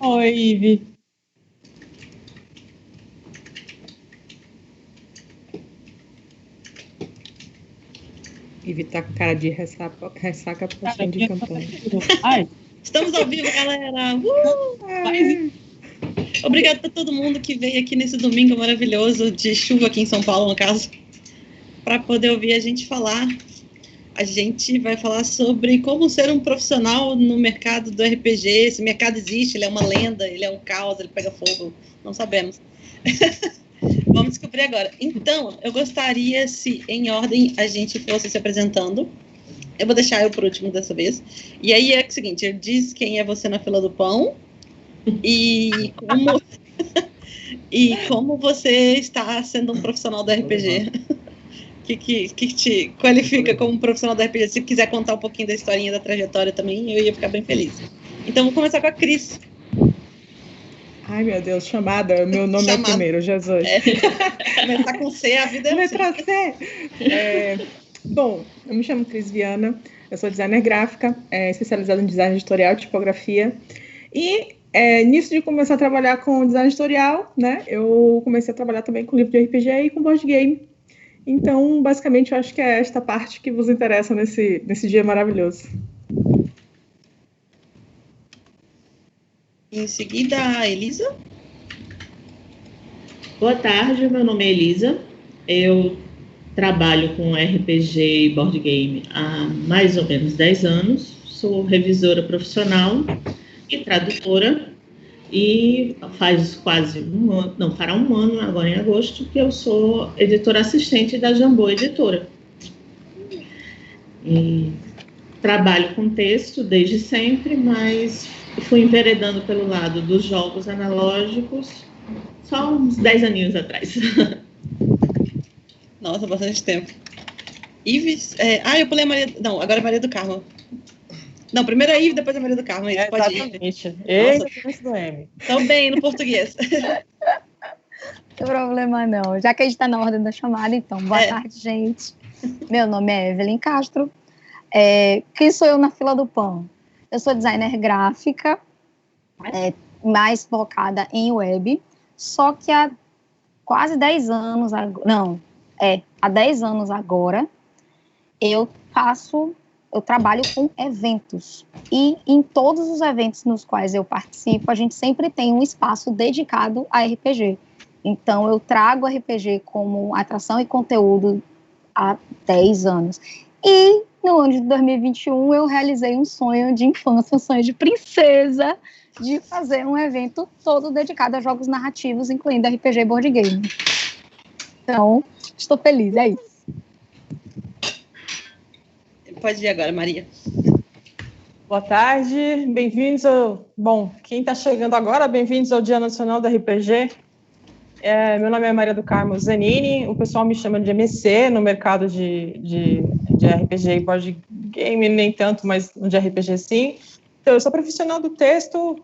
Oi, Ive. Ive tá com cara de ressaca por de campanha. Ai, estamos ao vivo, galera! Obrigada a todo mundo que veio aqui nesse domingo maravilhoso de chuva aqui em São Paulo, no caso, para poder ouvir a gente falar. A gente vai falar sobre como ser um profissional no mercado do RPG. Esse mercado existe, ele é uma lenda, ele é um caos, ele pega fogo, não sabemos. Vamos descobrir agora. Então, eu gostaria se, em ordem, a gente fosse se apresentando. Eu vou deixar eu por último dessa vez. E aí é o seguinte, eu disse quem é você na fila do pão e como, e como você está sendo um profissional do RPG. Que te qualifica como um profissional da RPG. Se quiser contar um pouquinho da historinha, da trajetória também, eu ia ficar bem feliz. Então, vou começar com a Cris. Ai, meu Deus, chamada. Meu nome é primeiro, Jesus. Começar com C, a vida é letra C. Bom, eu me chamo Cris Viana, eu sou designer gráfica, especializada em design editorial e tipografia. E nisso de começar a trabalhar com design editorial, né, eu comecei a trabalhar também com livro de RPG e com board game. Então, basicamente, eu acho que é esta parte que vos interessa nesse dia maravilhoso. Em seguida, a Elisa. Boa tarde, meu nome é Elisa. Eu trabalho com RPG e board game há mais ou menos 10 anos. Sou revisora profissional e tradutora. E faz quase um ano, não, fará um ano agora em agosto, que eu sou editora assistente da Jambô Editora. E trabalho com texto desde sempre, mas fui enveredando pelo lado dos jogos analógicos só uns 10 aninhos atrás. Nossa, bastante tempo. Ives, eu pulei a Maria... Não, agora é Maria do Carmo. Não, primeiro a Ive, depois a Maria do Carmo. Exatamente. Nossa, do M. Tô bem no português. Não tem problema não. Já que a gente tá na ordem da chamada, então, boa tarde, gente. Meu nome é Evelyn Castro. Quem sou eu na fila do pão? Eu sou designer gráfica, mais focada em web, só que há quase 10 anos, há 10 anos agora, eu trabalho com eventos, e em todos os eventos nos quais eu participo, a gente sempre tem um espaço dedicado a RPG. Então, eu trago RPG como atração e conteúdo há 10 anos. E no ano de 2021, eu realizei um sonho de infância, um sonho de princesa, de fazer um evento todo dedicado a jogos narrativos, incluindo RPG e board game. Então, estou feliz, é isso. Pode ir agora, Maria. Boa tarde, bem-vindos quem está chegando agora, bem-vindos ao Dia Nacional do RPG. Meu nome é Maria do Carmo Zanini, o pessoal me chama de MC no mercado de RPG e board game, nem tanto, mas de RPG sim. Então, eu sou profissional do texto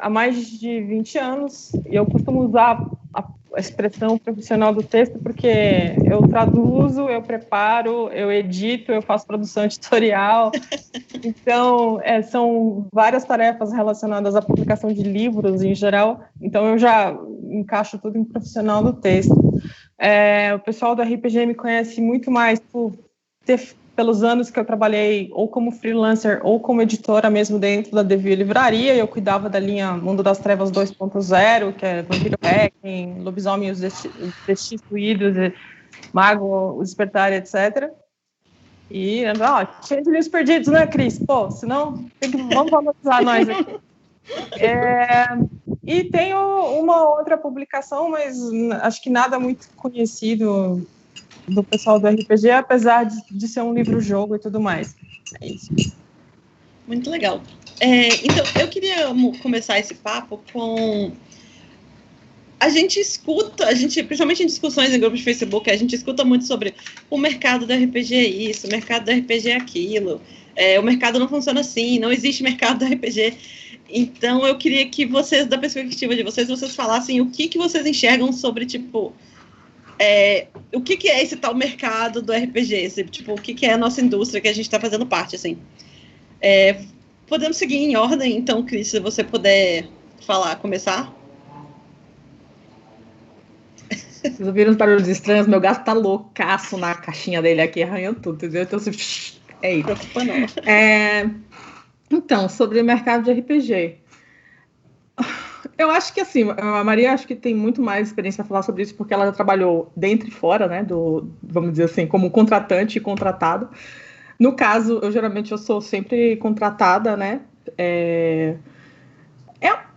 há mais de 20 anos, e eu costumo usar a expressão profissional do texto porque eu traduzo, eu preparo, eu edito, eu faço produção editorial. Então, são várias tarefas relacionadas à publicação de livros em geral, então eu já encaixo tudo em profissional do texto. O pessoal do RPG me conhece muito mais pelos anos que eu trabalhei ou como freelancer ou como editora mesmo dentro da Devir Livraria. Eu cuidava da linha Mundo das Trevas 2.0, que é Vampiro Hacking, Lobisomem e os Destituídos, Mago, o Despertar, etc. E, cheio de livros perdidos, né, Cris? Pô, senão, vamos valorizar nós aqui. E tenho uma outra publicação, mas acho que nada muito conhecido do pessoal do RPG, apesar de ser um livro-jogo e tudo mais. É isso. Muito legal. Então, eu queria começar esse papo com... A gente escuta, principalmente em discussões em grupos de Facebook, a gente escuta muito sobre o mercado do RPG é isso, o mercado do RPG é aquilo, o mercado não funciona assim, não existe mercado do RPG. Então, eu queria que vocês, da perspectiva de vocês falassem o que vocês enxergam sobre, tipo... o que é esse tal mercado do RPG? O que é a nossa indústria que a gente está fazendo parte, assim? podemos seguir em ordem, então, Cris, se você puder começar. Vocês ouviram os barulhos estranhos? Meu gato tá loucaço na caixinha dele aqui, arranhando tudo, entendeu? Então, assim, é isso. Preocupa não. Então, sobre o mercado de RPG. Eu acho que, assim, a Maria acho que tem muito mais experiência para falar sobre isso, porque ela já trabalhou dentro e fora, né, vamos dizer assim, como contratante e contratado. No caso, eu sou sempre contratada, né,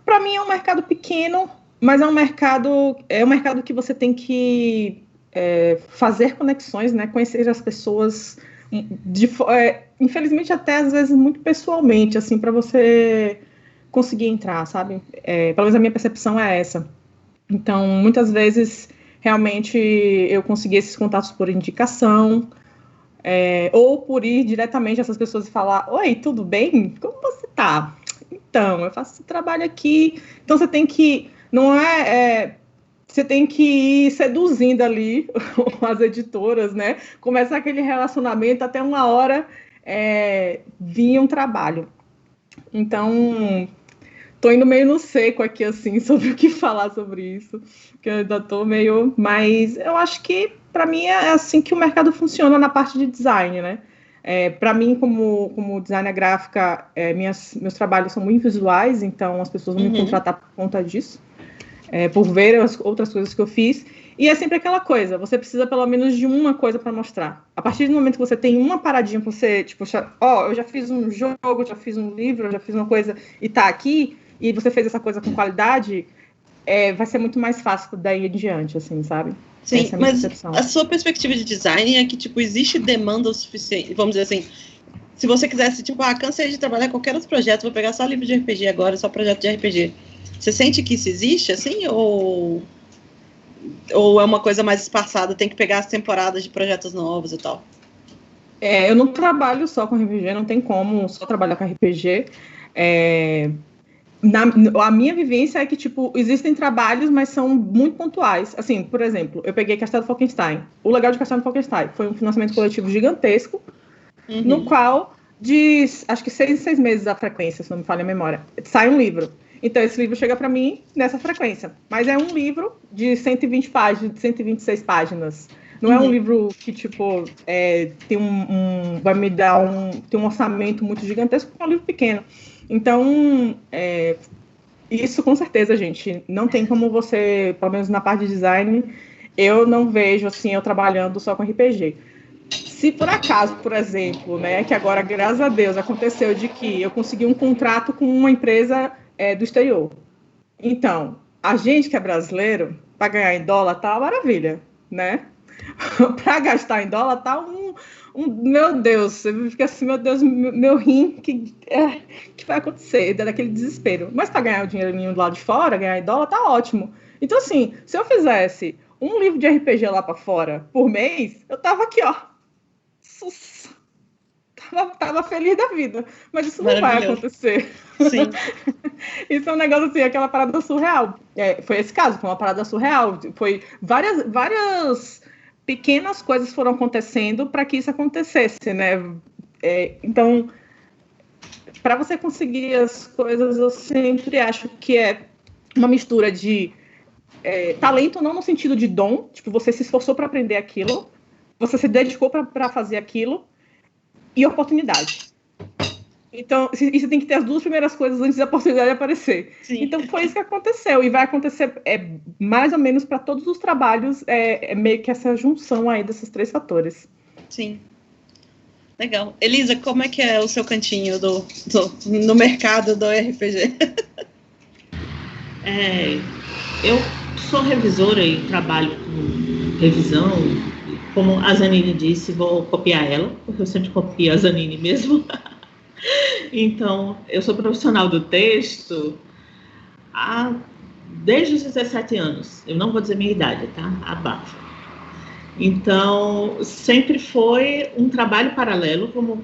para mim é um mercado pequeno, mas é um mercado que você tem que fazer conexões, né, conhecer as pessoas, infelizmente até às vezes muito pessoalmente, assim, para você conseguir entrar, sabe? Pelo menos a minha percepção é essa. Então, muitas vezes, realmente, eu consegui esses contatos por indicação, ou por ir diretamente a essas pessoas e falar: oi, tudo bem? Como você tá? Então, eu faço esse trabalho aqui. Então, você tem que... você tem que ir seduzindo ali as editoras, né? Começar aquele relacionamento até uma hora vir um trabalho. Então, tô indo meio no seco aqui, assim, sobre o que falar sobre isso, porque eu ainda tô meio... Mas eu acho que, para mim, é assim que o mercado funciona na parte de design, né? Para mim, como designer gráfica, meus trabalhos são muito visuais, então as pessoas vão me contratar por conta disso, por ver as outras coisas que eu fiz. E é sempre aquela coisa, você precisa pelo menos de uma coisa para mostrar. A partir do momento que você tem uma paradinha para você, tipo, eu já fiz um jogo, já fiz um livro, já fiz uma coisa e tá aqui, e você fez essa coisa com qualidade, vai ser muito mais fácil daí em diante, assim, sabe? Sim, mas a sua perspectiva de design é que, tipo, existe demanda o suficiente, vamos dizer assim, se você quisesse, tipo, cansei de trabalhar em qualquer outro projeto, vou pegar só livro de RPG agora, só projeto de RPG. Você sente que isso existe, assim, ou é uma coisa mais espaçada, tem que pegar as temporadas de projetos novos e tal? Eu não trabalho só com RPG, não tem como só trabalhar com RPG. A minha vivência é que, tipo, existem trabalhos, mas são muito pontuais. Assim, por exemplo, eu peguei Castelo Falkenstein. O legal de Castelo Falkenstein foi um financiamento coletivo gigantesco, no qual, acho que 6 meses da frequência, se não me falha a memória, sai um livro. Então, esse livro chega para mim nessa frequência. Mas é um livro de 120 páginas, de 126 páginas. Não é um livro que, tipo, vai me dar tem um orçamento muito gigantesco, é um livro pequeno. Então, isso com certeza, gente, não tem como você, pelo menos na parte de design, eu não vejo, assim, eu trabalhando só com RPG. Se por acaso, por exemplo, né, que agora, graças a Deus, aconteceu de que eu consegui um contrato com uma empresa do exterior. Então, a gente que é brasileiro, para ganhar em dólar, tá uma maravilha, né? Para gastar em dólar, tá meu Deus, você fica assim, meu Deus, meu rim, que vai acontecer? Dá daquele desespero. Mas para ganhar o dinheirinho do lado de fora, ganhar em dólar, tá ótimo. Então, assim, se eu fizesse um livro de RPG lá para fora por mês, eu tava aqui, ó. Tava feliz da vida. Mas isso não vai acontecer. Sim. Isso é um negócio assim, aquela parada surreal. Foi esse caso, foi uma parada surreal. Foi várias pequenas coisas foram acontecendo para que isso acontecesse, né? Então, para você conseguir as coisas, eu sempre acho que é uma mistura de talento, não no sentido de dom, tipo, você se esforçou para aprender aquilo, você se dedicou para fazer aquilo, e oportunidade. Então, você tem que ter as duas primeiras coisas antes da oportunidade aparecer. Sim. Então, foi isso que aconteceu. E vai acontecer mais ou menos para todos os trabalhos, meio que essa junção aí desses 3 fatores. Sim. Legal. Elisa, como é que é o seu cantinho no mercado do RPG? Eu sou revisora e trabalho com revisão. Como a Zanini disse, vou copiar ela, porque eu sempre copio a Zanini mesmo. Então, eu sou profissional do texto desde os 17 anos. Eu não vou dizer minha idade, tá? Abafa. Então, sempre foi um trabalho paralelo, como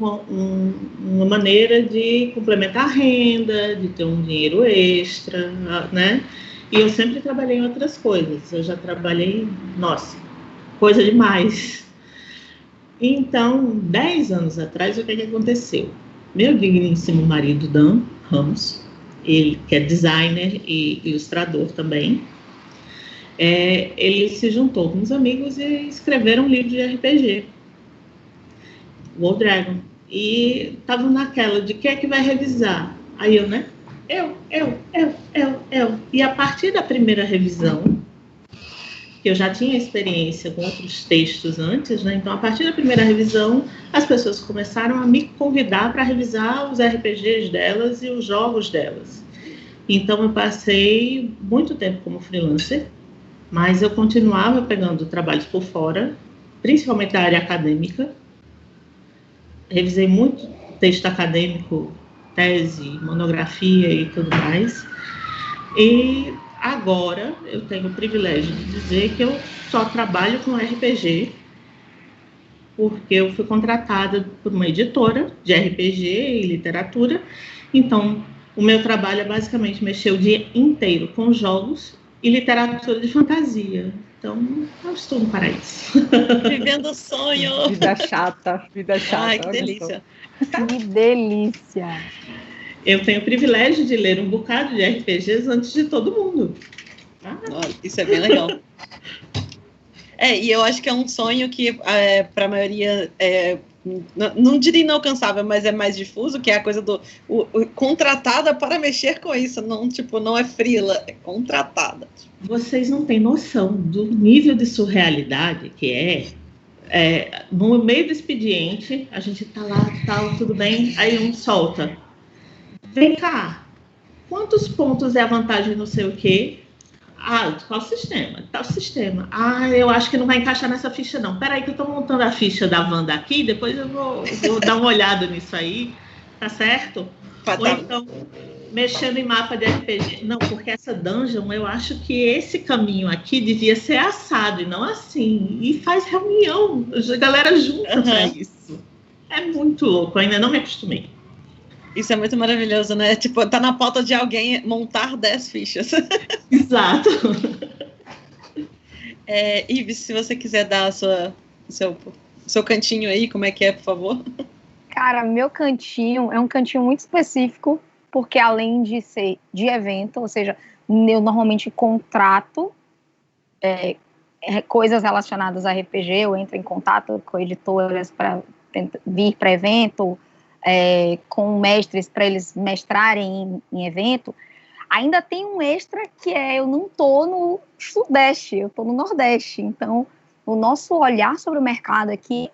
uma maneira de complementar a renda, de ter um dinheiro extra, né? E eu sempre trabalhei em outras coisas. Eu já trabalhei, coisa demais. Então, 10 anos atrás, o que aconteceu? meu digníssimo marido Dan Ramos, ele que é designer e ilustrador também, ele se juntou com os amigos e escreveram um livro de RPG, World Dragon, e estavam naquela de quem é que vai revisar? Aí eu, né? Eu. E a partir da primeira revisão, que eu já tinha experiência com outros textos antes, né? Então, a partir da primeira revisão, as pessoas começaram a me convidar para revisar os RPGs delas e os jogos delas. Então, eu passei muito tempo como freelancer, mas eu continuava pegando trabalhos por fora, principalmente da área acadêmica. Revisei muito texto acadêmico, tese, monografia e tudo mais. E agora eu tenho o privilégio de dizer que eu só trabalho com RPG, porque eu fui contratada por uma editora de RPG e literatura. Então, o meu trabalho é basicamente mexer o dia inteiro com jogos e literatura de fantasia. Então, eu estou no paraíso. Vivendo o sonho. Vida chata. Ai, que delícia. Que delícia. Eu tenho o privilégio de ler um bocado de RPGs antes de todo mundo. Olha, isso é bem legal. E eu acho que é um sonho que, para a maioria, não diria inalcançável, mas é mais difuso, que é a coisa do contratada para mexer com isso. Não, não é freela, é contratada. Vocês não têm noção do nível de surrealidade que no meio do expediente, a gente tá lá, tal, tudo bem, aí um solta. Vem cá, quantos pontos é a vantagem não sei o quê? Qual sistema? Tal sistema. Eu acho que não vai encaixar nessa ficha, não. Peraí que eu tô montando a ficha da Wanda aqui, depois eu vou dar uma olhada nisso aí, tá certo? Ou então, mexendo em mapa de RPG. Não, porque essa dungeon, eu acho que esse caminho aqui devia ser assado e não assim. E faz reunião, a galera junta pra isso. É muito louco, eu ainda não me acostumei. Isso é muito maravilhoso, né? Tá na pauta de alguém montar 10 fichas. Exato. Ives, se você quiser dar seu cantinho aí, como é que é, por favor? Cara, meu cantinho é um cantinho muito específico, porque além de ser de evento, ou seja, eu normalmente contrato coisas relacionadas a RPG, eu entro em contato com editoras para vir para evento, com mestres para eles mestrarem em evento. Ainda tem um extra que eu não estou no Sudeste, eu estou no Nordeste. Então, o nosso olhar sobre o mercado aqui é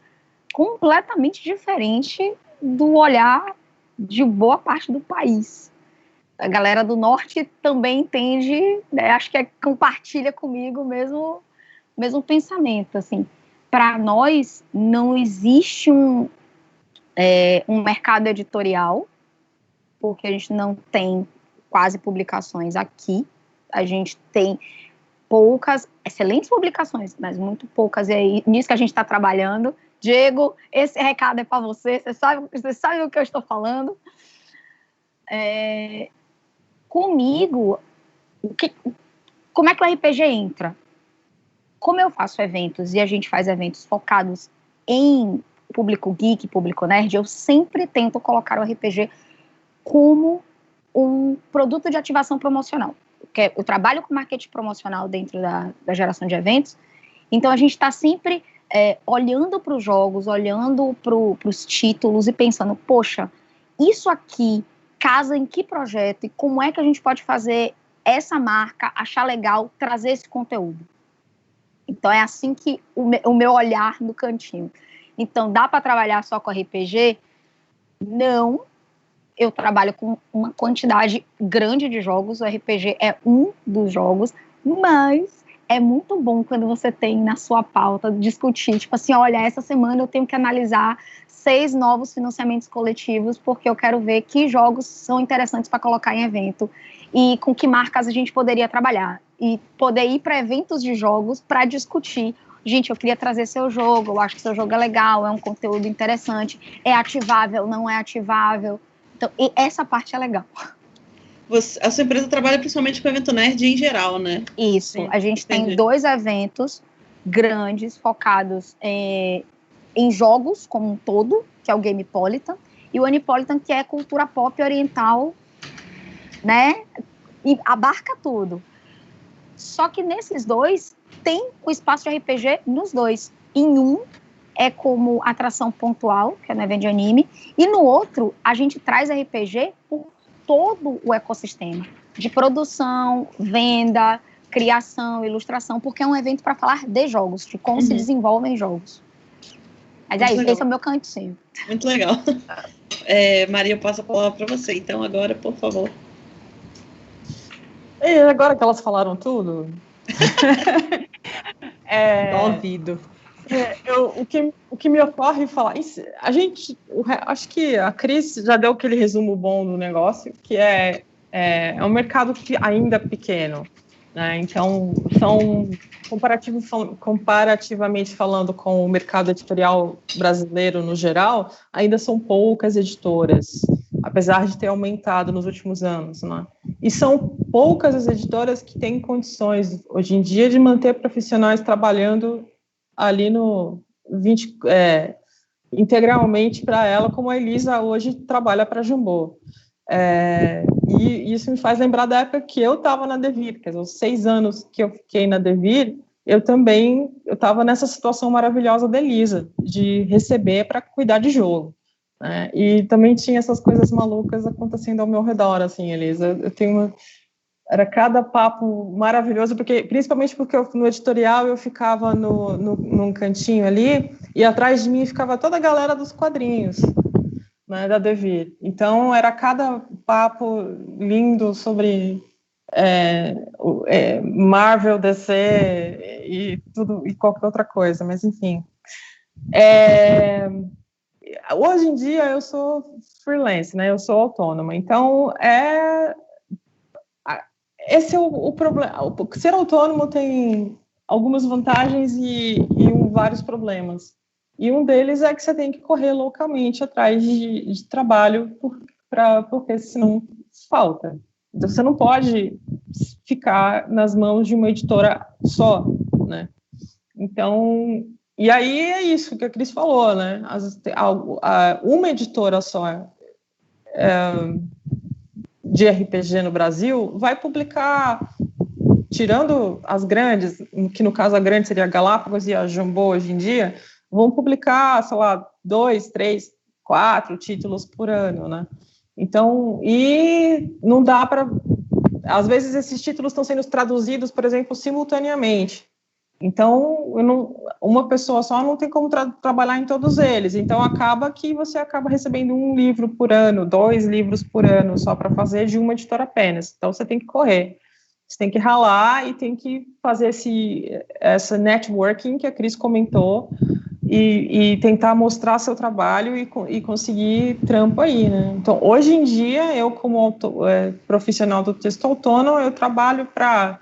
completamente diferente do olhar de boa parte do país. A galera do Norte também entende, acho que compartilha comigo o mesmo pensamento. Assim. Para nós, não existe um mercado editorial, porque a gente não tem quase publicações aqui. A gente tem poucas, excelentes publicações, mas muito poucas, e é nisso que a gente está trabalhando. Diego, esse recado é para você, você sabe o que eu estou falando. Comigo, como é que o RPG entra? Como eu faço eventos, e a gente faz eventos focados em público geek, público nerd, eu sempre tento colocar o RPG como um produto de ativação promocional. Porque eu trabalho com marketing promocional dentro da geração de eventos, então a gente está sempre olhando para os jogos, olhando para os títulos e pensando, poxa, isso aqui casa em que projeto e como é que a gente pode fazer essa marca achar legal, trazer esse conteúdo. Então é assim que o meu olhar no cantinho. Então, dá para trabalhar só com RPG? Não. Eu trabalho com uma quantidade grande de jogos, o RPG é um dos jogos, mas é muito bom quando você tem na sua pauta discutir, tipo assim, olha, essa semana eu tenho que analisar 6 novos financiamentos coletivos, porque eu quero ver que jogos são interessantes para colocar em evento e com que marcas a gente poderia trabalhar. E poder ir para eventos de jogos para discutir. Gente, eu queria trazer seu jogo, eu acho que seu jogo é legal, é um conteúdo interessante, é ativável, não é ativável. Então, e essa parte é legal. A sua empresa trabalha principalmente com evento nerd em geral, né? Isso, sim, a gente tem 2 eventos grandes, focados em jogos como um todo, que é o Gamepolitan, e o Anipolitan, que é cultura pop oriental, né? E abarca tudo. Só que nesses dois, tem o espaço de RPG nos dois. Em um, é como atração pontual, que é no evento de anime, e no outro, a gente traz RPG por todo o ecossistema, de produção, venda, criação, ilustração, porque é um evento para falar de jogos, de como se desenvolvem jogos. Mas aí, esse é o meu cantinho. Muito legal. Maria, eu passo a palavra para você, então, agora, por favor. E agora que elas falaram tudo... Ouvido. O que me ocorre falar... acho que a Cris já deu aquele resumo bom do negócio, que é um mercado que ainda é pequeno. Né? Então, comparativamente falando com o mercado editorial brasileiro no geral, ainda são poucas editoras, apesar de ter aumentado nos últimos anos. Né? E são poucas as editoras que têm condições, hoje em dia, de manter profissionais trabalhando ali integralmente para ela, como a Elisa hoje trabalha para a Jambô. E isso me faz lembrar da época que eu estava na Devir, quer dizer, os 6 anos que eu fiquei na Devir, eu estava nessa situação maravilhosa da Elisa, de receber para cuidar de jogo. Né? E também tinha essas coisas malucas acontecendo ao meu redor, assim, Elisa. Era cada papo maravilhoso, principalmente porque no editorial eu ficava num cantinho ali, e atrás de mim ficava toda a galera dos quadrinhos. Né, da Devir. Então, era cada papo lindo sobre Marvel, DC e tudo, e qualquer outra coisa, mas enfim. Hoje em dia, eu sou freelance, né, eu sou autônoma, então, esse é o problema. Ser autônomo tem algumas vantagens e vários problemas. E um deles é que você tem que correr loucamente atrás de trabalho, porque senão falta. Então, você não pode ficar nas mãos de uma editora só, né? Então, e aí é isso que a Cris falou, né? Uma editora só de RPG no Brasil vai publicar, tirando as grandes, que no caso a grande seria a Galápagos e a Jambô hoje em dia, vão publicar, sei lá, 2, 3, 4 títulos por ano, né? Então, e não dá para... Às vezes esses títulos estão sendo traduzidos, por exemplo, simultaneamente. Então, uma pessoa só não tem como trabalhar em todos eles. Então, acaba que você acaba recebendo 1 livro por ano, 2 livros por ano, só para fazer de uma editora apenas. Então, você tem que correr. Você tem que ralar e tem que fazer essa networking que a Cris comentou, e tentar mostrar seu trabalho e conseguir trampo aí, né? Então, hoje em dia, eu como profissional do texto autônomo, eu trabalho para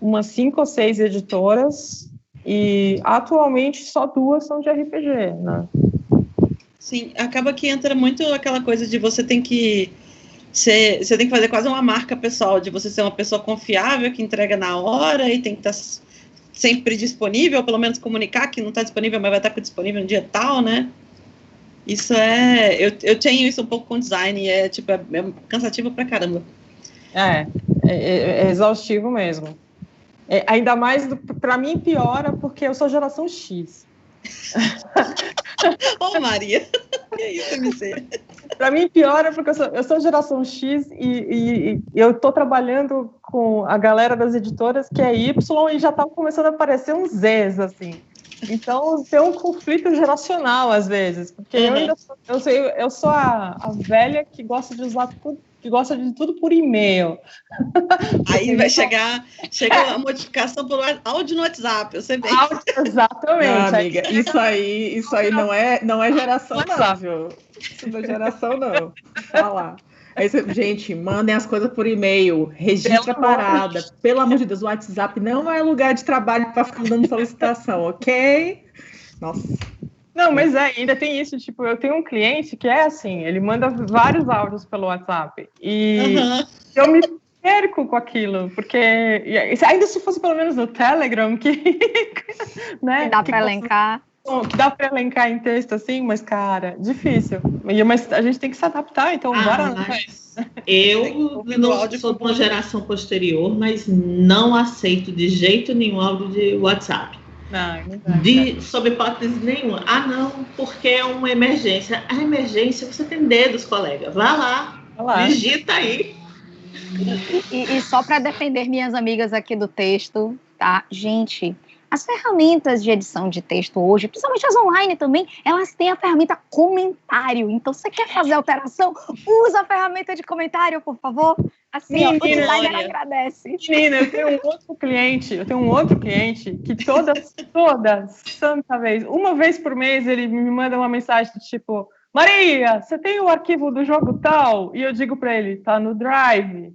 umas 5 ou 6 editoras e atualmente só 2 são de RPG, né? Sim, acaba que entra muito aquela coisa de você tem que fazer quase uma marca pessoal, de você ser uma pessoa confiável, que entrega na hora e tem que estar sempre disponível, pelo menos comunicar que não está disponível, mas vai estar disponível no dia tal, né? Isso eu tenho isso um pouco com design, e é cansativo pra caramba. É exaustivo mesmo. Ainda mais, para mim, piora, porque eu sou geração X. Ô, Maria, que isso, MC? Para mim, piora, porque eu sou geração X e eu estou trabalhando com a galera das editoras que é Y e já estava começando a aparecer uns Zs, assim. Então, tem um conflito geracional, às vezes, porque eu sou a velha que gosta de usar tudo, que gosta de tudo por e-mail. Aí vai chegar a modificação por áudio no WhatsApp, você vê. Exatamente. Não, amiga, isso aí não é geração, não, viu? Isso não é geração, não. Falar. Gente, mandem as coisas por e-mail, registra a parada. Pelo amor de Deus, o WhatsApp não é lugar de trabalho para ficar dando solicitação, ok? Nossa. Não, mas ainda tem isso, tipo, eu tenho um cliente que é assim, ele manda vários áudios pelo WhatsApp e eu me perco com aquilo, porque ainda se fosse pelo menos no Telegram, que... né, dá para elencar. que dá para elencar em texto assim, mas, cara, difícil. Mas a gente tem que se adaptar, então bora. Eu não sou de uma geração posterior, mas não aceito de jeito nenhum áudio de WhatsApp. Sob hipótese nenhuma. Não, porque é uma emergência. A emergência, você tem dedos, colega. Vá lá. Digita aí. E só para defender minhas amigas aqui do texto, tá? Gente, as ferramentas de edição de texto hoje, principalmente as online também, elas têm a ferramenta comentário. Então, você quer fazer alteração? Usa a ferramenta de comentário, por favor. Assim, o designer agradece. Menina, eu tenho um outro cliente que toda santa vez, uma vez por mês, ele me manda uma mensagem do tipo: Maria, você tem o arquivo do jogo tal? E eu digo para ele, tá no Drive.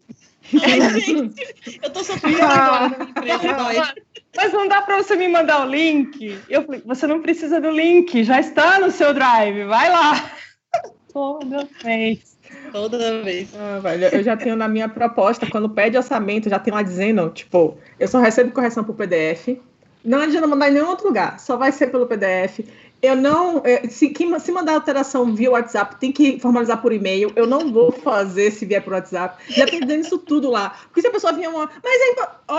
Gente, eu tô sofrendo agora na minha empresa. Mas não dá para você me mandar o link? Eu falei, você não precisa do link, já está no seu Drive, vai lá. Toda vez. Velho, eu já tenho na minha proposta, quando pede orçamento, já tem lá dizendo, tipo, eu só recebo correção por PDF, não adianta mandar em nenhum outro lugar, só vai ser pelo PDF. Eu não, se mandar alteração via WhatsApp, tem que formalizar por e-mail. Eu não vou fazer se vier por WhatsApp. Já tem dizendo isso tudo lá. Porque se a pessoa vinha mas aí,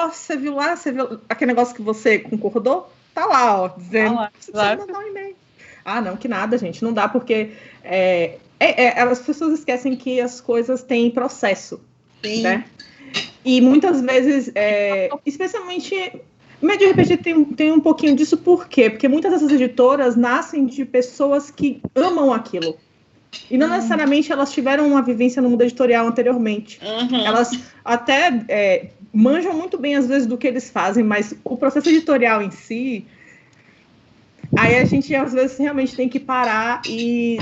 você viu aquele negócio que você concordou? Tá lá, dizendo. Você precisa mandar um e-mail. Não, que nada, gente. Não dá, porque as pessoas esquecem que as coisas têm processo. Sim. Né? E muitas vezes, especialmente... Médio RPG tem um pouquinho disso, por quê? Porque muitas dessas editoras nascem de pessoas que amam aquilo. E não necessariamente elas tiveram uma vivência no mundo editorial anteriormente. Elas até manjam muito bem, às vezes, do que eles fazem, mas o processo editorial em si... Aí a gente, às vezes, realmente tem que parar e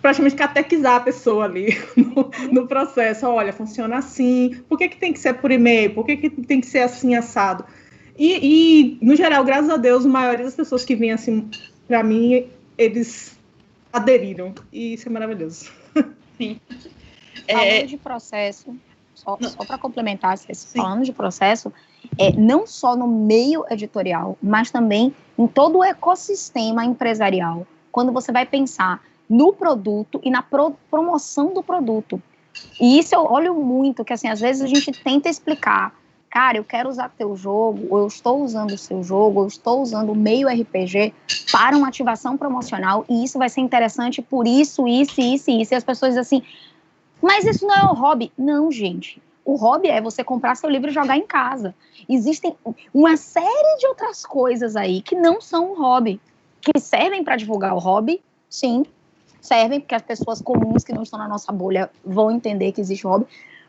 praticamente catequizar a pessoa ali no processo. Olha, funciona assim. Por que tem que ser por e-mail? Por que tem que ser assim, assado? E, no geral, graças a Deus, a maioria das pessoas que vêm assim para mim, eles aderiram. E isso é maravilhoso. Sim. Falando de processo, só para complementar, falando de processo, não só no meio editorial, mas também em todo o ecossistema empresarial. Quando você vai pensar no produto e na promoção do produto. E isso eu olho muito, que assim, às vezes a gente tenta explicar. Cara, eu quero usar teu jogo, ou eu estou usando o seu jogo, ou eu estou usando o meio RPG para uma ativação promocional, e isso vai ser interessante por isso. E as pessoas dizem assim, mas isso não é um hobby. Não, gente. O hobby é você comprar seu livro e jogar em casa. Existem uma série de outras coisas aí que não são um hobby, que servem para divulgar o hobby, sim, servem, porque as pessoas comuns que não estão na nossa bolha vão entender que existe hobby,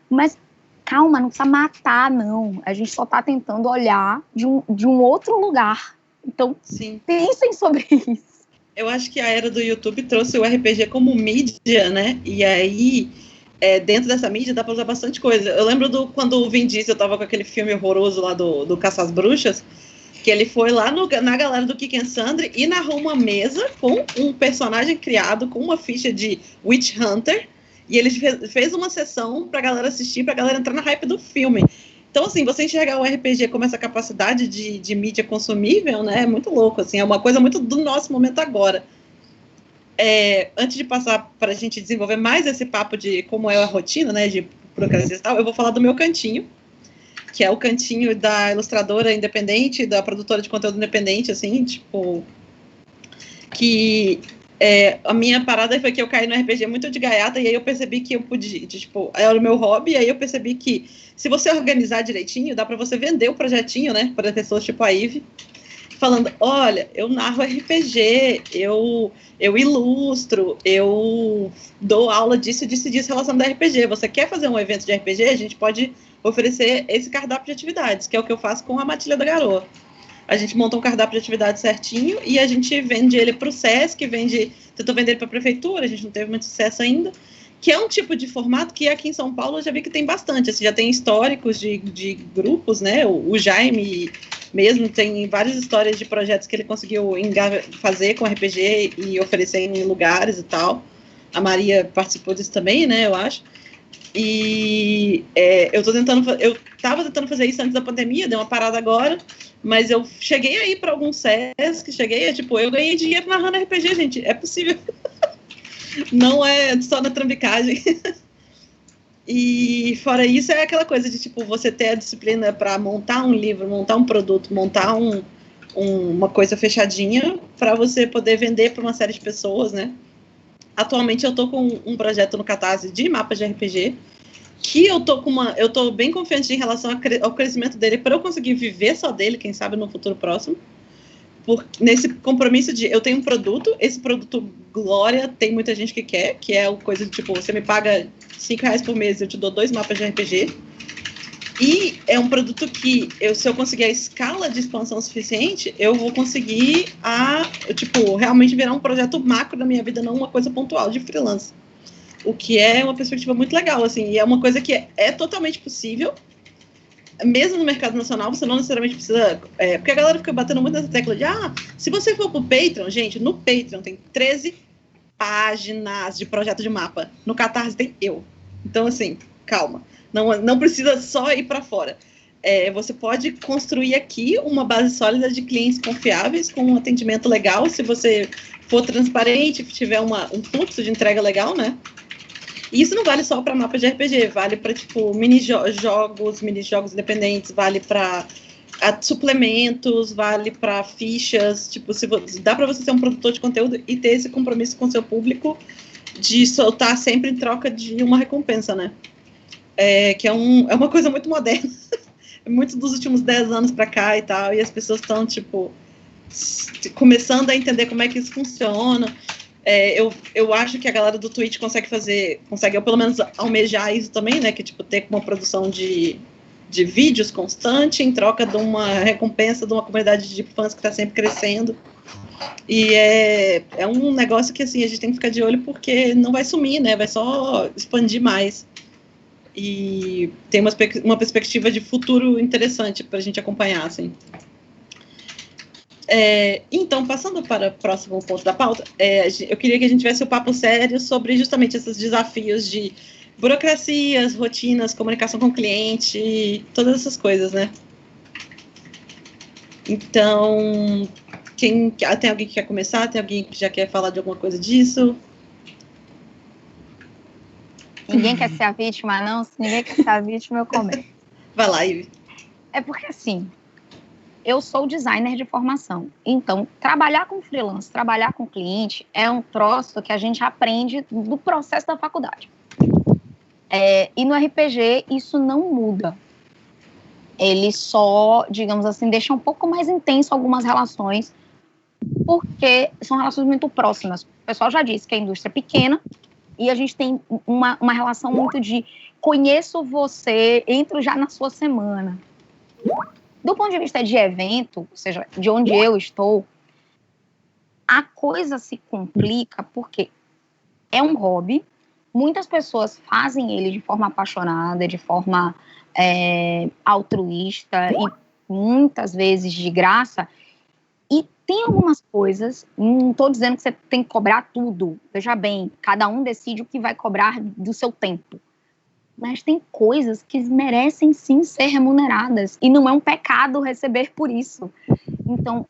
mas... Calma, não precisa matar, não. A gente só está tentando olhar de um outro lugar. Então, sim, pensem sobre isso. Eu acho que a era do YouTube trouxe o RPG como mídia, né? E aí, dentro dessa mídia, dá para usar bastante coisa. Eu lembro quando o Vin Diesel estava com aquele filme horroroso lá do Caça às Bruxas, que ele foi lá na galera do Kick and Sundry e narrou uma mesa com um personagem criado, com uma ficha de Witch Hunter, e ele fez uma sessão pra galera assistir, pra galera entrar na hype do filme. Então, assim, você enxergar o RPG como essa capacidade de mídia consumível, né, é muito louco, assim, é uma coisa muito do nosso momento agora. Antes de passar pra gente desenvolver mais esse papo de como é a rotina, né, de burocracia e tal, eu vou falar do meu cantinho, que é o cantinho da ilustradora independente, da produtora de conteúdo independente, assim, tipo, que... a minha parada foi que eu caí no RPG muito de gaiata, e aí eu percebi que eu podia, tipo, era o meu hobby, e aí eu percebi que se você organizar direitinho, dá pra você vender o projetinho, né, para pessoas tipo a Ive, falando, olha, eu narro RPG, eu ilustro, eu dou aula disso relacionado a RPG, você quer fazer um evento de RPG? A gente pode oferecer esse cardápio de atividades, que é o que eu faço com a Matilha da Garoa. A gente monta um cardápio de atividade certinho e a gente vende ele para o SESC, tentou vender ele para a prefeitura, a gente não teve muito sucesso ainda, que é um tipo de formato que aqui em São Paulo eu já vi que tem bastante, assim, já tem históricos de grupos, né, o Jaime mesmo tem várias histórias de projetos que ele conseguiu fazer com RPG e oferecer em lugares e tal, a Maria participou disso também, né, eu acho. E eu estava tentando fazer isso antes da pandemia, deu uma parada agora, mas eu cheguei aí para alguns Sesc, eu ganhei dinheiro narrando RPG, gente, é possível. Não é só na trambicagem. E fora isso, é aquela coisa de, tipo, você ter a disciplina para montar um livro, montar um produto, montar uma coisa fechadinha para você poder vender para uma série de pessoas, né? Atualmente eu tô com um projeto no Catarse de mapas de RPG, que eu tô bem confiante em relação ao crescimento dele, para eu conseguir viver só dele, quem sabe no futuro próximo. Nesse compromisso eu tenho um produto, esse produto Glória, tem muita gente que quer, que é a coisa de, tipo, você me paga R$5 por mês, eu te dou 2 mapas de RPG. E é um produto que, se eu conseguir a escala de expansão suficiente, eu vou conseguir realmente virar um projeto macro da minha vida, não uma coisa pontual de freelance. O que é uma perspectiva muito legal, assim, e é uma coisa que é totalmente possível. Mesmo no mercado nacional, você não necessariamente precisa... porque a galera fica batendo muito nessa tecla de, se você for pro Patreon, gente, no Patreon tem 13 páginas de projeto de mapa. No Catarse tem eu. Então, assim, calma. Não precisa só ir para fora. Você pode construir aqui uma base sólida de clientes confiáveis, com um atendimento legal, se você for transparente, tiver um fluxo de entrega legal, né? E isso não vale só para mapas de RPG, vale para, tipo, mini-jogos independentes, vale para suplementos, vale para fichas, tipo, dá para você ser um produtor de conteúdo e ter esse compromisso com o seu público de soltar sempre em troca de uma recompensa, né? Que é uma coisa muito moderna, muito dos últimos 10 anos para cá e tal, e as pessoas estão, tipo, começando a entender como é que isso funciona. Eu acho que a galera do Twitch consegue, eu pelo menos almejar isso também, né, que, tipo, ter uma produção de vídeos constante em troca de uma recompensa de uma comunidade de fãs que está sempre crescendo. E é um negócio que, assim, a gente tem que ficar de olho, porque não vai sumir, né, vai só expandir mais. E tem uma perspectiva de futuro interessante para a gente acompanhar, assim. Então, passando para o próximo ponto da pauta, eu queria que a gente tivesse um papo sério sobre justamente esses desafios de burocracias, rotinas, comunicação com o cliente, todas essas coisas, né? Então, tem alguém que quer começar? Tem alguém que já quer falar de alguma coisa disso? Ninguém quer ser a vítima, não? Se ninguém quer ser a vítima, eu começo. Vai lá, Ivy. É porque, assim, eu sou designer de formação. Então, trabalhar com freelance, trabalhar com cliente, é um troço que a gente aprende do processo da faculdade. E no RPG, isso não muda. Ele só, digamos assim, deixa um pouco mais intenso algumas relações, porque são relações muito próximas. O pessoal já disse que a indústria é pequena, e a gente tem uma relação muito de conheço você, entro já na sua semana. Do ponto de vista de evento, ou seja, de onde eu estou, a coisa se complica porque é um hobby, muitas pessoas fazem ele de forma apaixonada, de forma altruísta e muitas vezes de graça, e tem algumas coisas, não estou dizendo que você tem que cobrar tudo, veja bem, cada um decide o que vai cobrar do seu tempo. Mas tem coisas que merecem sim ser remuneradas, e não é um pecado receber por isso. Então,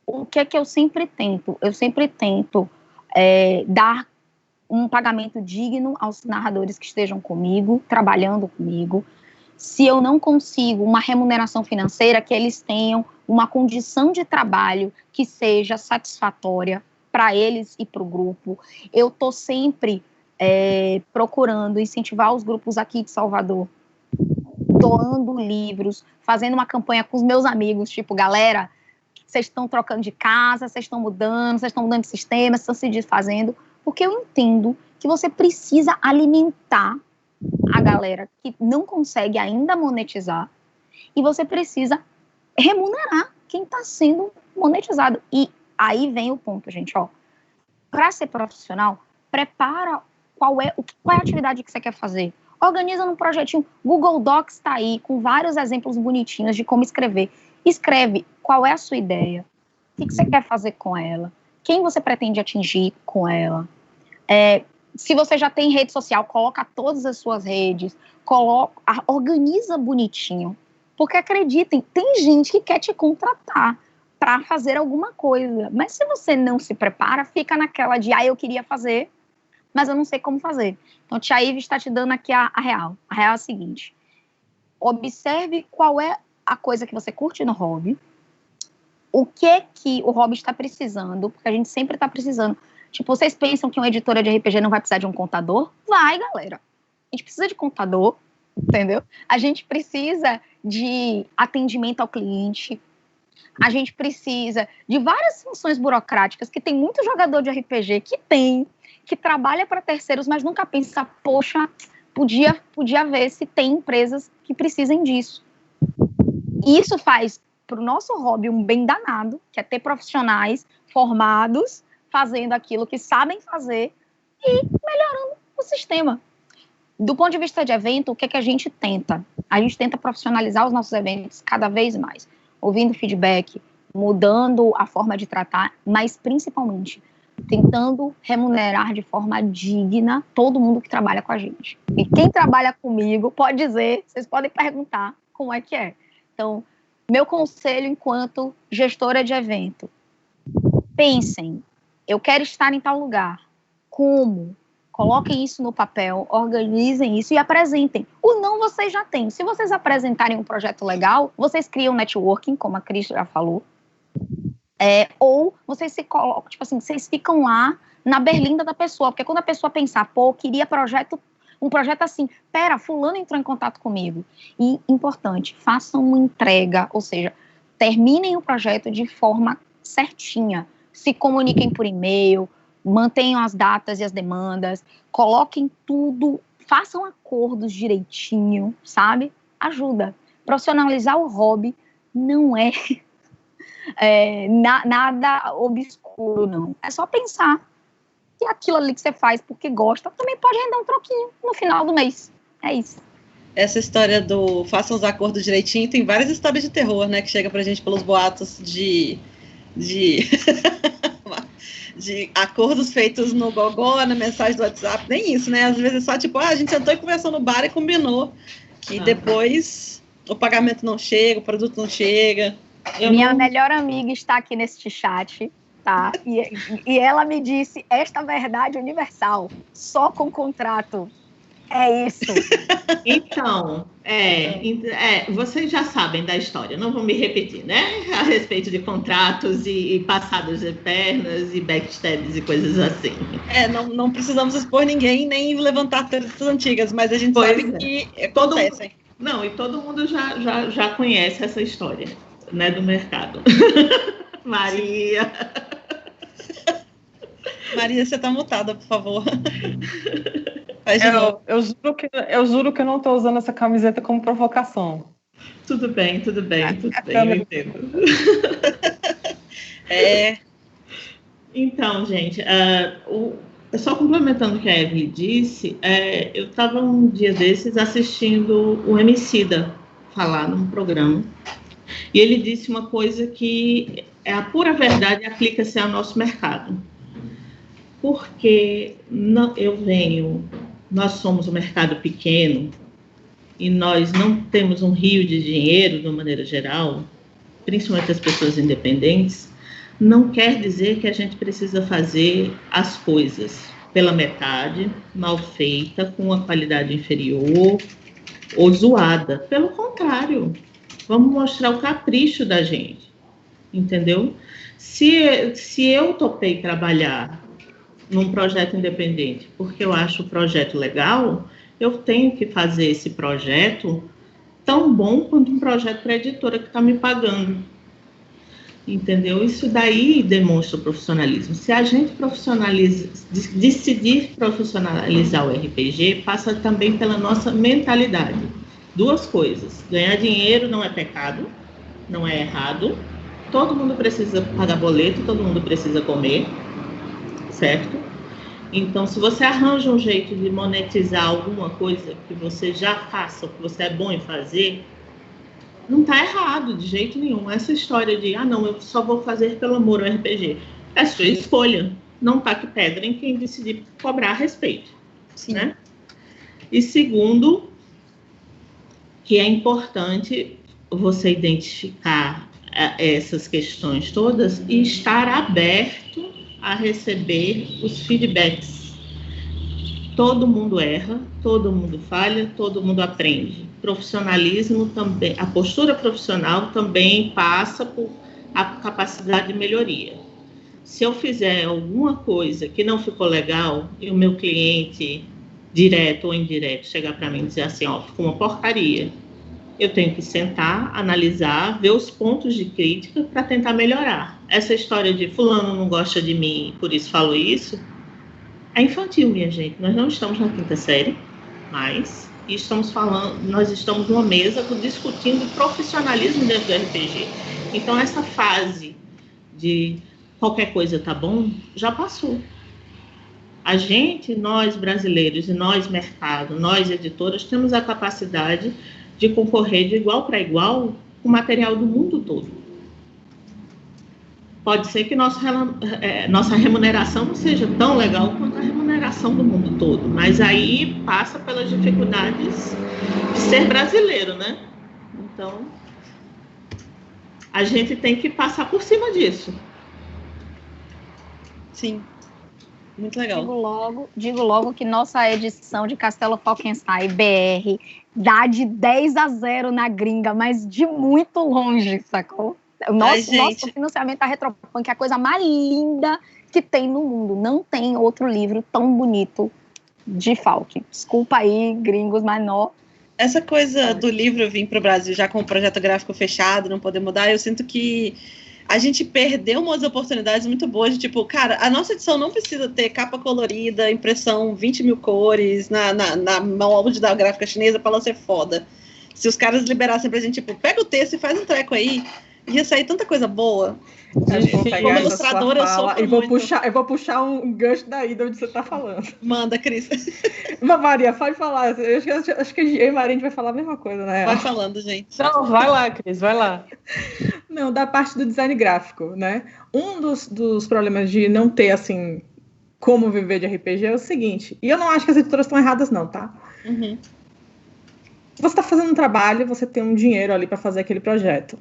o que é que eu sempre tento? Eu sempre tento dar um pagamento digno aos narradores que estejam comigo, trabalhando comigo. Se eu não consigo uma remuneração financeira, que eles tenham uma condição de trabalho que seja satisfatória para eles e para o grupo. Eu estou sempre procurando incentivar os grupos aqui de Salvador, doando livros, fazendo uma campanha com os meus amigos, tipo, galera, vocês estão trocando de casa, vocês estão mudando de sistema, estão se desfazendo, porque eu entendo que você precisa alimentar a galera que não consegue ainda monetizar, e você precisa remunerar quem está sendo monetizado. E aí vem o ponto, gente, para ser profissional, prepara qual é a atividade que você quer fazer. Organiza num projetinho. Google Docs está aí, com vários exemplos bonitinhos de como escrever. Escreve qual é a sua ideia, o que você quer fazer com ela, quem você pretende atingir com ela, Se você já tem rede social, coloca todas as suas redes, organiza bonitinho. Porque acreditem, tem gente que quer te contratar para fazer alguma coisa. Mas se você não se prepara, fica naquela de, eu queria fazer, mas eu não sei como fazer. Então, Tia Ive está te dando aqui a real. A real é a seguinte. Observe qual é a coisa que você curte no hobby. O que o hobby está precisando, porque a gente sempre está precisando. Tipo, vocês pensam que uma editora de RPG não vai precisar de um contador? Vai, galera. A gente precisa de contador, entendeu? A gente precisa de atendimento ao cliente. A gente precisa de várias funções burocráticas que tem muito jogador de RPG que trabalha para terceiros, mas nunca pensa, poxa, podia ver se tem empresas que precisem disso. E isso faz para o nosso hobby um bem danado, que é ter profissionais formados fazendo aquilo que sabem fazer e melhorando o sistema. Do ponto de vista de evento, o que é que a gente tenta? A gente tenta profissionalizar os nossos eventos cada vez mais, ouvindo feedback, mudando a forma de tratar, mas principalmente tentando remunerar de forma digna todo mundo que trabalha com a gente. E quem trabalha comigo pode dizer, vocês podem perguntar como é que é. Então, meu conselho enquanto gestora de evento, pensem, eu quero estar em tal lugar. Como? Coloquem isso no papel, organizem isso e apresentem. O não vocês já têm. Se vocês apresentarem um projeto legal, vocês criam networking, como a Cris já falou. Ou vocês se colocam, tipo assim, vocês ficam lá na berlinda da pessoa. Porque quando a pessoa pensar, queria um projeto assim, fulano entrou em contato comigo. E, importante, façam uma entrega, ou seja, terminem o projeto de forma certinha. Se comuniquem por e-mail, mantenham as datas e as demandas, coloquem tudo, façam acordos direitinho, sabe? Ajuda. Profissionalizar o hobby não é, nada obscuro, não. É só pensar que aquilo ali que você faz porque gosta também pode render um troquinho no final do mês. É isso. Essa história do façam os acordos direitinho, tem várias histórias de terror, né, que chega pra gente pelos boatos de acordos feitos no Gogó, na mensagem do WhatsApp, nem isso, né? Às vezes é só tipo, a gente sentou e conversou no bar e combinou que depois o pagamento não chega, o produto não chega. Minha melhor amiga está aqui neste chat, tá? E ela me disse esta verdade universal, só com contrato. É isso. Então, vocês já sabem da história, não vou me repetir, né? A respeito de contratos e passadas de pernas e backstabs e coisas assim. Não precisamos expor ninguém, nem levantar tretas antigas, mas a gente sabe que acontecem. E todo mundo já conhece essa história, né, do mercado. Maria, você tá mutada, por favor. Eu juro que eu não estou usando essa camiseta como provocação. Tudo bem, eu entendo. Então, gente, só complementando o que a Evelyn disse, eu estava um dia desses assistindo o Emicida falar num programa, e ele disse uma coisa que é a pura verdade, aplica-se ao nosso mercado. Porque nós somos um mercado pequeno e nós não temos um rio de dinheiro, de uma maneira geral, principalmente as pessoas independentes, não quer dizer que a gente precisa fazer as coisas pela metade, mal feita, com uma qualidade inferior ou zoada. Pelo contrário, vamos mostrar o capricho da gente, entendeu? Se eu topei trabalhar num projeto independente, porque eu acho o projeto legal, eu tenho que fazer esse projeto tão bom quanto um projeto para a editora que está me pagando. Entendeu? Isso daí demonstra o profissionalismo. Se a gente decidir profissionalizar o RPG, passa também pela nossa mentalidade. Duas coisas. Ganhar dinheiro não é pecado, não é errado. Todo mundo precisa pagar boleto, todo mundo precisa comer, certo? Então, se você arranja um jeito de monetizar alguma coisa que você já faça, ou que você é bom em fazer, não está errado de jeito nenhum. Essa história de, não, eu só vou fazer pelo amor ao RPG. É sua escolha. não taque pedra em quem decidir cobrar a respeito. Sim. Né? E segundo, que é importante você identificar essas questões todas e estar aberto a receber os feedbacks. Todo mundo erra, todo mundo falha, todo mundo aprende. Profissionalismo também, a postura profissional também passa por a capacidade de melhoria. Se eu fizer alguma coisa que não ficou legal e o meu cliente, direto ou indireto, chegar para mim e dizer assim, ó, ficou uma porcaria, eu tenho que sentar, analisar, ver os pontos de crítica para tentar melhorar. Essa história de fulano não gosta de mim, por isso falo isso, é infantil, minha gente. Nós não estamos na 5ª série, mas nós estamos numa mesa discutindo profissionalismo dentro do RPG. Então, essa fase de qualquer coisa tá bom, já passou. A gente, nós brasileiros e nós mercado, nós editoras, temos a capacidade de concorrer de igual para igual com material do mundo todo. Pode ser que nossa remuneração não seja tão legal quanto a remuneração do mundo todo, mas aí passa pelas dificuldades de ser brasileiro, né? Então, a gente tem que passar por cima disso. Sim, muito legal. Digo logo que nossa edição de Castelo Falkenstein BR dá de 10-0 na gringa, mas de muito longe, sacou? O nosso financiamento da Retropunk é a coisa mais linda que tem no mundo. Não tem outro livro tão bonito de Falken. Desculpa aí, gringos, mas não. Essa coisa do livro vir para o Brasil já com o projeto gráfico fechado, não poder mudar, eu sinto que a gente perdeu umas oportunidades muito boas de tipo, cara, a nossa edição não precisa ter capa colorida, impressão 20 mil cores na molde da gráfica chinesa para ela ser foda. Se os caras liberassem pra gente, tipo, pega o texto e faz um treco aí, ia sair tanta coisa boa. Como ilustradora, eu sou eu vou puxar um gancho daí de onde você tá falando. Manda, Cris. Maria, pode falar. Acho que eu e a Maria, a gente vai falar a mesma coisa, né? Vai falando, gente. Não, vai lá, Cris, vai lá. Não, da parte do design gráfico, né? Um dos problemas de não ter, assim, como viver de RPG é o seguinte, e eu não acho que as editoras estão erradas não, tá? Uhum. Você está fazendo um trabalho, você tem um dinheiro ali para fazer aquele projeto.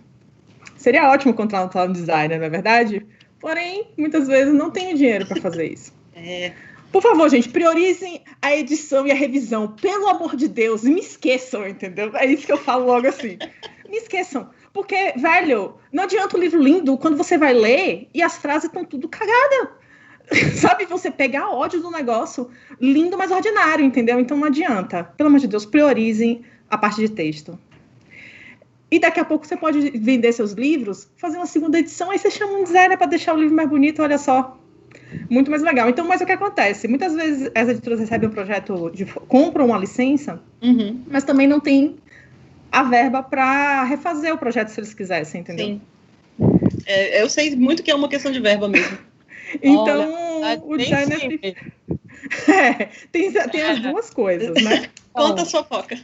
Seria ótimo contratar um designer, não é verdade? Porém, muitas vezes não tenho dinheiro para fazer isso. Por favor, gente, priorizem a edição e a revisão. Pelo amor de Deus, me esqueçam, entendeu? É isso que eu falo logo assim. Me esqueçam. Porque, velho, não adianta um livro lindo quando você vai ler e as frases estão tudo cagadas. Sabe, você pegar ódio do negócio lindo, mas ordinário, entendeu? Então não adianta. Pelo amor de Deus, priorizem a parte de texto. E daqui a pouco você pode vender seus livros, fazer uma segunda edição, aí você chama um designer para deixar o livro mais bonito, olha só. Muito mais legal. Então, mas o que acontece? Muitas vezes as editoras recebem um projeto, compram uma licença, mas também não tem a verba para refazer o projeto se eles quisessem, entendeu? Sim. Eu sei muito que é uma questão de verba mesmo. Então, o designer... tem as duas coisas, né? Conta a sua foca.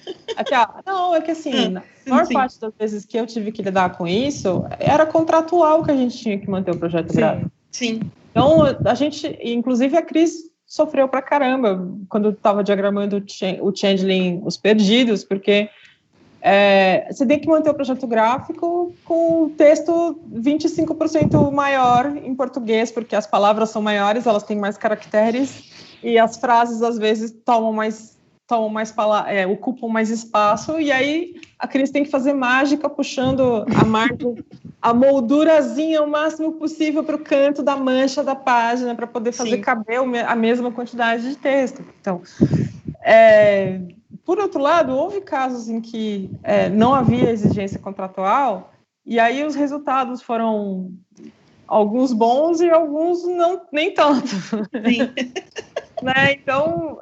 Não, é que assim, a maior parte das vezes que eu tive que lidar com isso, era contratual que a gente tinha que manter o projeto gráfico. Sim. Então, a gente, inclusive a Cris sofreu pra caramba quando estava diagramando o Changeling Os Perdidos, porque você tem que manter o projeto gráfico com o texto 25% maior em português, porque as palavras são maiores, elas têm mais caracteres, e as frases, às vezes, ocupam mais espaço, e aí a Cris tem que fazer mágica, puxando a margem, a moldurazinha o máximo possível para o canto da mancha da página, para poder fazer caber a mesma quantidade de texto. Então, por outro lado, houve casos em que não havia exigência contratual, e aí os resultados foram alguns bons e alguns nem tanto. Sim. Né? Então,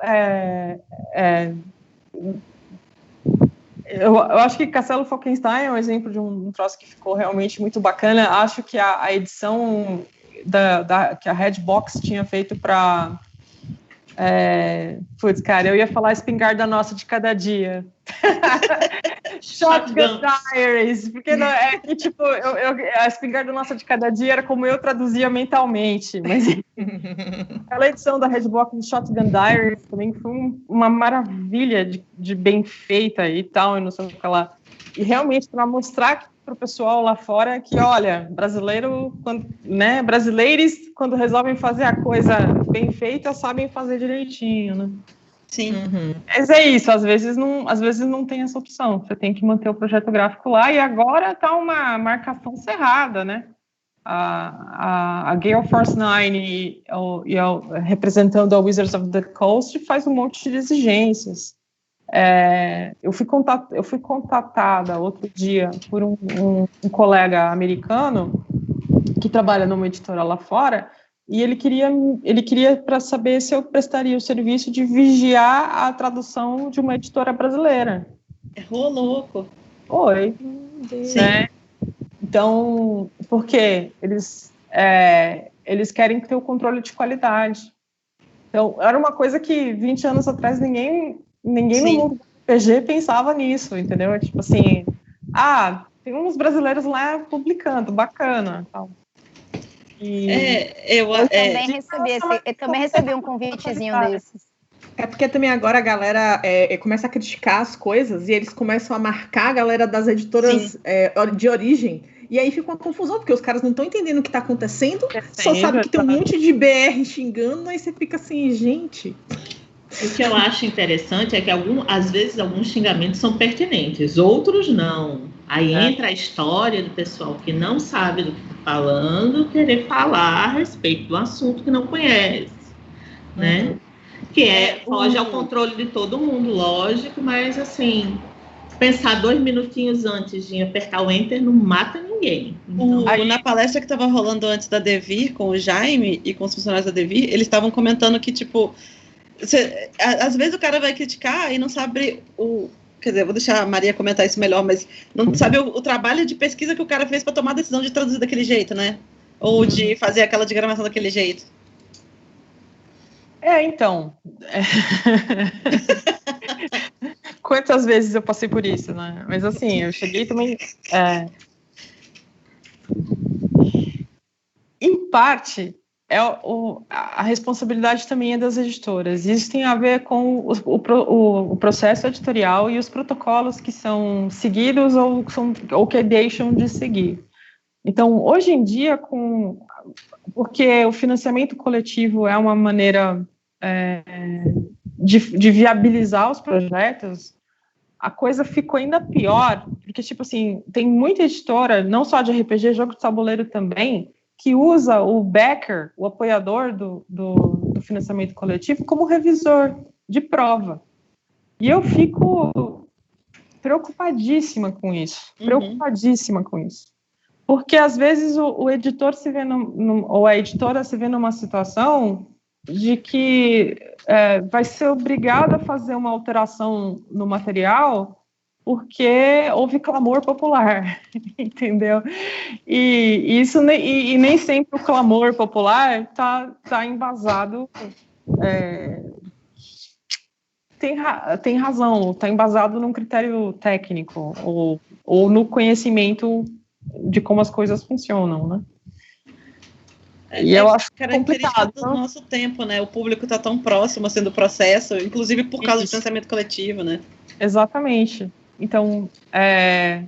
eu acho que Castelo Falkenstein é um exemplo de um troço que ficou realmente muito bacana. Acho que a edição que a Redbox tinha feito para Putz, cara, eu ia falar espingarda nossa de cada dia. Shotgun Diaries, porque não, é que, tipo, a espingarda nossa de cada dia era como eu traduzia mentalmente, mas aquela edição da Redbox de Shotgun Diaries também foi uma maravilha de bem feita e tal, e não sei o que lá. E realmente para mostrar para o pessoal lá fora que, olha, brasileiros, quando resolvem fazer a coisa bem feita, sabem fazer direitinho, né? Sim. Mas é isso, às vezes não tem essa opção. Você tem que manter o projeto gráfico lá, e agora tá uma marcação cerrada, né? A Gale Force 9 representando a Wizards of the Coast faz um monte de exigências. Eu fui contatada outro dia por um colega americano que trabalha numa editora lá fora, e ele queria para saber se eu prestaria o serviço de vigiar a tradução de uma editora brasileira. Louco. Oi. Sim. Né? Então, porque eles querem ter o controle de qualidade. Então, era uma coisa que 20 anos atrás ninguém no mundo do RPG pensava nisso, entendeu? Tipo assim, tem uns brasileiros lá publicando, bacana, tal. Eu também recebi um convitezinho desses. É porque também agora a galera começa a criticar as coisas e eles começam a marcar a galera das editoras de origem. E aí fica uma confusão, porque os caras não estão entendendo o que está acontecendo, só sabem que tem um monte de BR xingando, aí você fica assim, gente... O que eu acho interessante é que às vezes alguns xingamentos são pertinentes, outros não. Aí entra a história do pessoal que não sabe do que está falando, querer falar a respeito do assunto que não conhece, né? Que foge ao controle de todo mundo, lógico, mas assim, pensar 2 minutinhos antes de apertar o Enter não mata ninguém. Então, na palestra que estava rolando antes da Devir, com o Jaime e com os funcionários da Devir, eles estavam comentando que, tipo, às vezes o cara vai criticar e não sabe quer dizer, vou deixar a Maria comentar isso melhor, mas não sabe o trabalho de pesquisa que o cara fez para tomar a decisão de traduzir daquele jeito, né? Ou de fazer aquela diagramação daquele jeito. Então. Quantas vezes eu passei por isso, né? Mas assim, eu cheguei também. Em parte, a responsabilidade também é das editoras. Isso tem a ver com o processo editorial e os protocolos que são seguidos ou que deixam de seguir. Então, hoje em dia, porque o financiamento coletivo é uma maneira de viabilizar os projetos, a coisa ficou ainda pior, porque, tipo assim, tem muita editora, não só de RPG, jogo de tabuleiro também, que usa o backer, o apoiador do financiamento coletivo, como revisor de prova. E eu fico preocupadíssima com isso. Porque, às vezes, o editor se vê ou a editora se vê numa situação de que vai ser obrigada a fazer uma alteração no material porque houve clamor popular, entendeu? E nem sempre o clamor popular está embasado, tem razão, está embasado num critério técnico ou no conhecimento de como as coisas funcionam, né? E eu acho complicado do nosso tempo, né? O público está tão próximo assim, do processo, inclusive por causa do financiamento coletivo, né? Exatamente. Então, a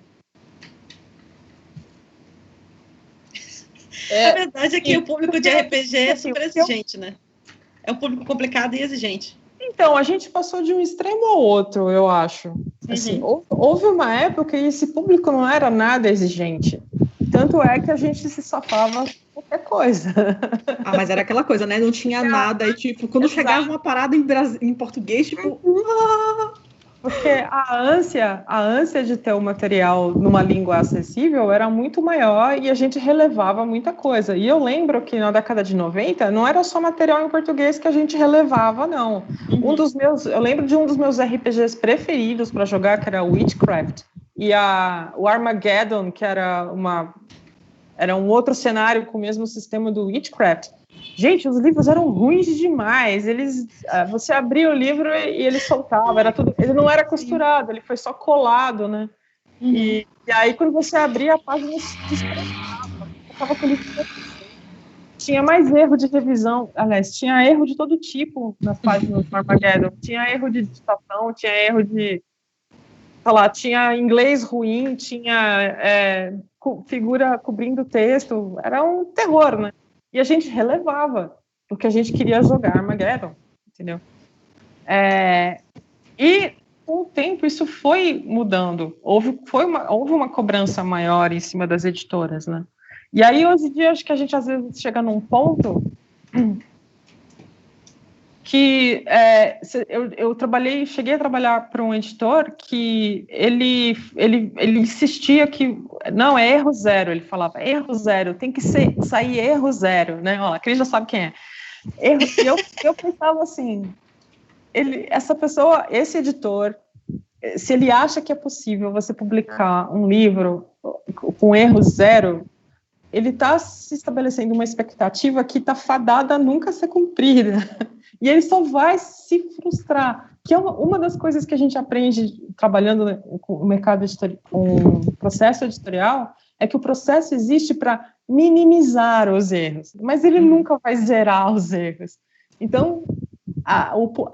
verdade é que o público de RPG é super exigente, né? É um público complicado e exigente. Então, a gente passou de um extremo ao outro, eu acho. Assim, houve uma época que esse público não era nada exigente. Tanto é que a gente se safava qualquer coisa. Mas era aquela coisa, né? Não tinha nada. E, tipo, quando chegava uma parada em português, tipo... Porque a ânsia de ter o material numa língua acessível era muito maior e a gente relevava muita coisa. E eu lembro que na década de 90 não era só material em português que a gente relevava, não. Eu lembro de um dos meus RPGs preferidos para jogar, que era Witchcraft, e o Armageddon, que era um outro cenário com o mesmo sistema do Witchcraft. Gente, os livros eram ruins demais. Você abria o livro e ele soltava, era tudo. Ele não era costurado, ele foi só colado, né? Uhum. E aí, quando você abria, a página se desprezava. Ficava com o livro. Tinha mais erro de revisão, aliás, tinha erro de todo tipo nas páginas do Armageddon. Tinha erro de digitação, tinha erro de. Sei lá, tinha inglês ruim, tinha figura cobrindo o texto. Era um terror, né? E a gente relevava, porque a gente queria jogar Armageddon, entendeu? E com o tempo isso foi mudando. Houve uma cobrança maior em cima das editoras, né? E aí, hoje em dia, acho que a gente às vezes chega num ponto que cheguei a trabalhar para um editor que ele insistia que não, é erro zero, ele falava, erro zero, tem que sair erro zero, né? Ó, a Cris já sabe quem é. Erro, e eu pensava assim, esse editor, se ele acha que é possível você publicar um livro com erro zero, ele está se estabelecendo uma expectativa que está fadada a nunca ser cumprida. E ele só vai se frustrar. Que é uma das coisas que a gente aprende trabalhando com o mercado com o processo editorial, é que o processo existe para minimizar os erros, mas ele nunca vai zerar os erros. Então,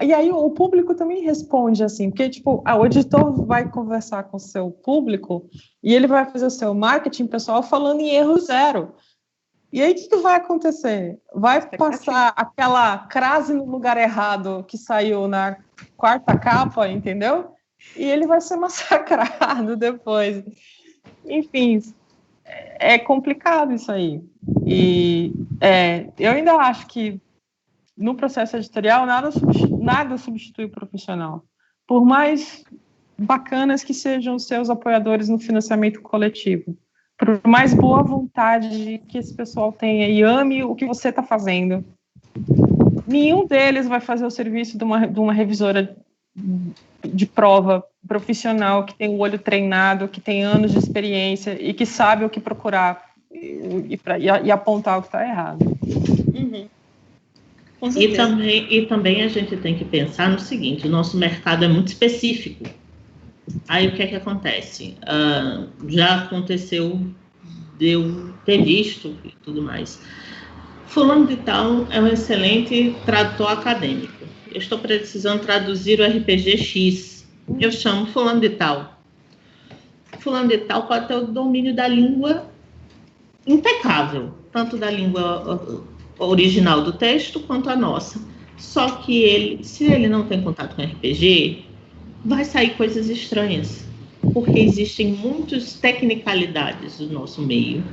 e aí o público também responde assim, porque tipo, o editor vai conversar com o seu público e ele vai fazer o seu marketing pessoal falando em erro zero. E aí, o que vai acontecer? Vai passar aquela crase no lugar errado que saiu na 4ª capa, entendeu? E ele vai ser massacrado depois. Enfim, é complicado isso aí. E eu ainda acho que no processo editorial nada substitui o profissional. Por mais bacanas que sejam os seus apoiadores no financiamento coletivo. Por mais boa vontade que esse pessoal tenha e ame o que você está fazendo, nenhum deles vai fazer o serviço de uma revisora de prova profissional, que tem o olho treinado, que tem anos de experiência e que sabe o que procurar e apontar o que está errado. Uhum. E também a gente tem que pensar no seguinte, o nosso mercado é muito específico. Aí o que é que acontece? Já aconteceu de eu ter visto e tudo mais. Fulano de tal é um excelente tradutor acadêmico. Eu estou precisando traduzir o RPG X. Eu chamo fulano de tal. Fulano de tal pode ter o domínio da língua impecável, tanto da língua original do texto quanto a nossa. Só que se ele não tem contato com RPG, vai sair coisas estranhas, porque existem muitas tecnicalidades do nosso meio,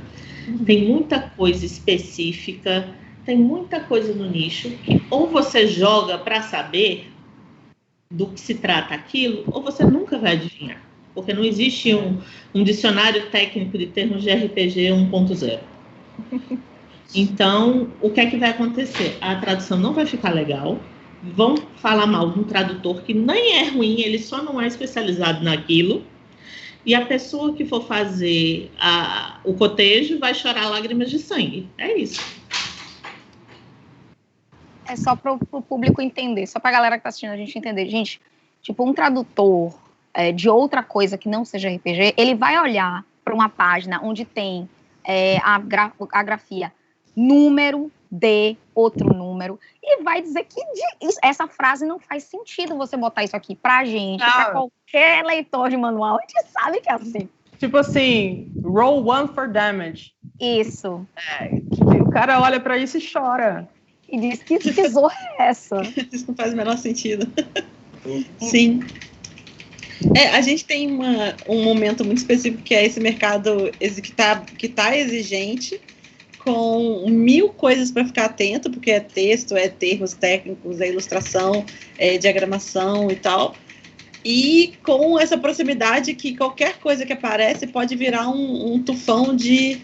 tem muita coisa específica, tem muita coisa no nicho, que ou você joga para saber do que se trata aquilo, ou você nunca vai adivinhar, porque não existe um dicionário técnico de termos de RPG 1.0. Então, o que é que vai acontecer? A tradução não vai ficar legal, vão falar mal de um tradutor que nem é ruim, ele só não é especializado naquilo, e a pessoa que for fazer o cotejo vai chorar lágrimas de sangue. É isso. É só para o público entender, só para a galera que está assistindo a gente entender. Gente, tipo, um tradutor de outra coisa que não seja RPG, ele vai olhar para uma página onde tem a grafia número de outro número e vai dizer que essa frase não faz sentido você botar isso aqui pra gente, pra qualquer leitor de manual, a gente sabe que é assim. Tipo assim, roll 1 for damage. Isso. O cara olha pra isso e chora. E diz que zorra é essa? Isso não faz o menor sentido. Sim. A gente tem um momento muito específico que é esse mercado que tá exigente, com 1000 coisas para ficar atento, porque é texto, é termos técnicos, é ilustração, é diagramação e tal, e com essa proximidade que qualquer coisa que aparece pode virar um tufão de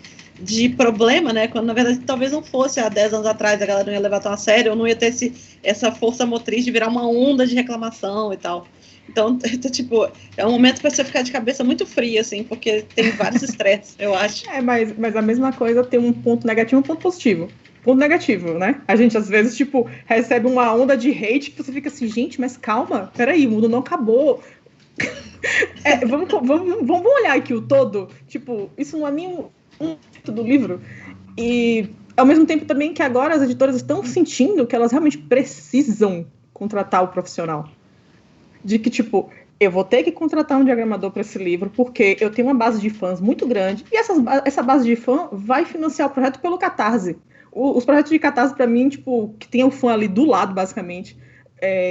problema, né, quando na verdade talvez não fosse há 10 anos atrás, a galera não ia levar tão a sério, ou não ia ter essa força motriz de virar uma onda de reclamação e tal. Então, tipo, é um momento para você ficar de cabeça muito fria, assim, porque tem vários estresses, eu acho. Mas a mesma coisa tem um ponto negativo e um ponto positivo. ponto negativo, né? A gente, às vezes, tipo, recebe uma onda de hate que você fica assim, gente, mas calma, peraí, o mundo não acabou. Vamos olhar aqui o todo. Tipo, isso não é nem um do livro. E, ao mesmo tempo, também que agora as editoras estão sentindo que elas realmente precisam contratar o profissional. De que, tipo, eu vou ter que contratar um diagramador para esse livro, porque eu tenho uma base de fãs muito grande, e essa base de fã vai financiar o projeto pelo Catarse. Os projetos de Catarse, para mim, tipo, que tem o fã ali do lado, basicamente,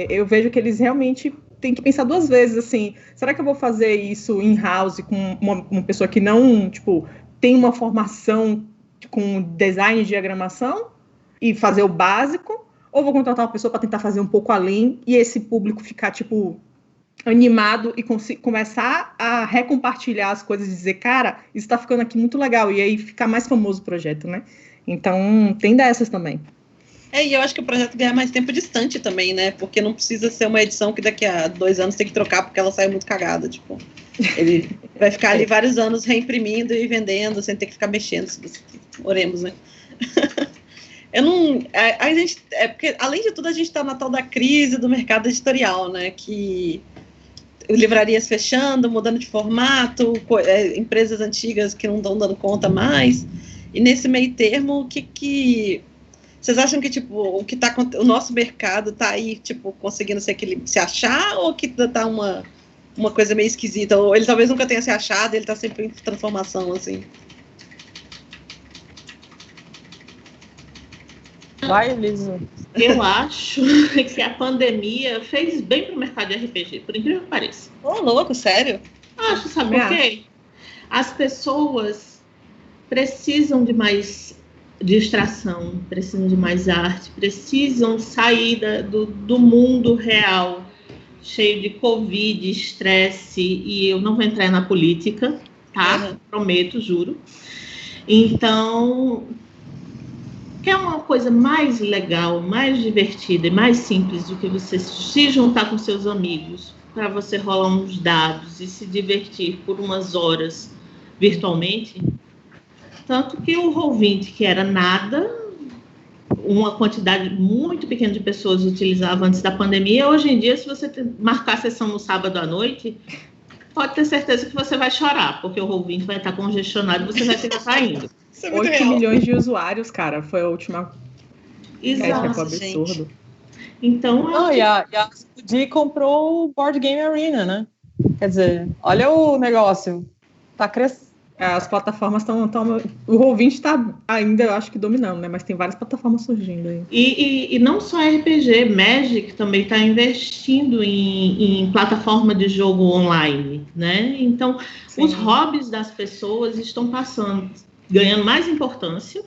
eu vejo que eles realmente têm que pensar duas vezes, assim, será que eu vou fazer isso in-house com uma pessoa que não, tipo, tem uma formação com design e diagramação e fazer o básico, ou vou contratar uma pessoa para tentar fazer um pouco além e esse público ficar, tipo, animado e começar a recompartilhar as coisas e dizer, cara, isso tá ficando aqui muito legal, e aí ficar mais famoso o projeto, né? Então, tem dessas também. E eu acho que o projeto ganha mais tempo distante também, né? Porque não precisa ser uma edição que daqui a 2 anos tem que trocar porque ela saiu muito cagada, tipo. Ele vai ficar ali vários anos reimprimindo e vendendo, sem ter que ficar mexendo. Oremos, né? A gente, porque, além de tudo, a gente está na tal da crise do mercado editorial, né? Que livrarias fechando, mudando de formato, empresas antigas que não estão dando conta mais. E nesse meio termo, o que vocês acham que, tipo, o nosso mercado está aí, tipo, conseguindo se achar, ou que tá uma coisa meio esquisita? Ou ele talvez nunca tenha se achado, ele está sempre em transformação, assim? Vai, Elisa. Eu acho que a pandemia fez bem para o mercado de RPG, por incrível que pareça. Louco, sério? Acho, sabe por quê? As pessoas precisam de mais distração, precisam de mais arte, precisam sair do mundo real, cheio de Covid, estresse, e eu não vou entrar na política, tá? Prometo, juro. Então, quer uma coisa mais legal, mais divertida e mais simples do que você se juntar com seus amigos para você rolar uns dados e se divertir por umas horas virtualmente? Tanto que o Roll20, que era nada, uma quantidade muito pequena de pessoas utilizava antes da pandemia, hoje em dia, se você marcar a sessão no sábado à noite, pode ter certeza que você vai chorar, porque o Roll20 vai estar congestionado e você vai ficar saindo. 8 milhões de usuários, cara, foi a última. Exato, foi absurdo. Gente. Então, e a Di comprou o Board Game Arena, né? Quer dizer, olha o negócio, tá crescendo. As plataformas estão... O Roll20 está ainda, eu acho que, dominando, né? Mas tem várias plataformas surgindo aí. E não só RPG, Magic também está investindo em plataforma de jogo online, né? Então, sim, os hobbies das pessoas estão ganhando mais importância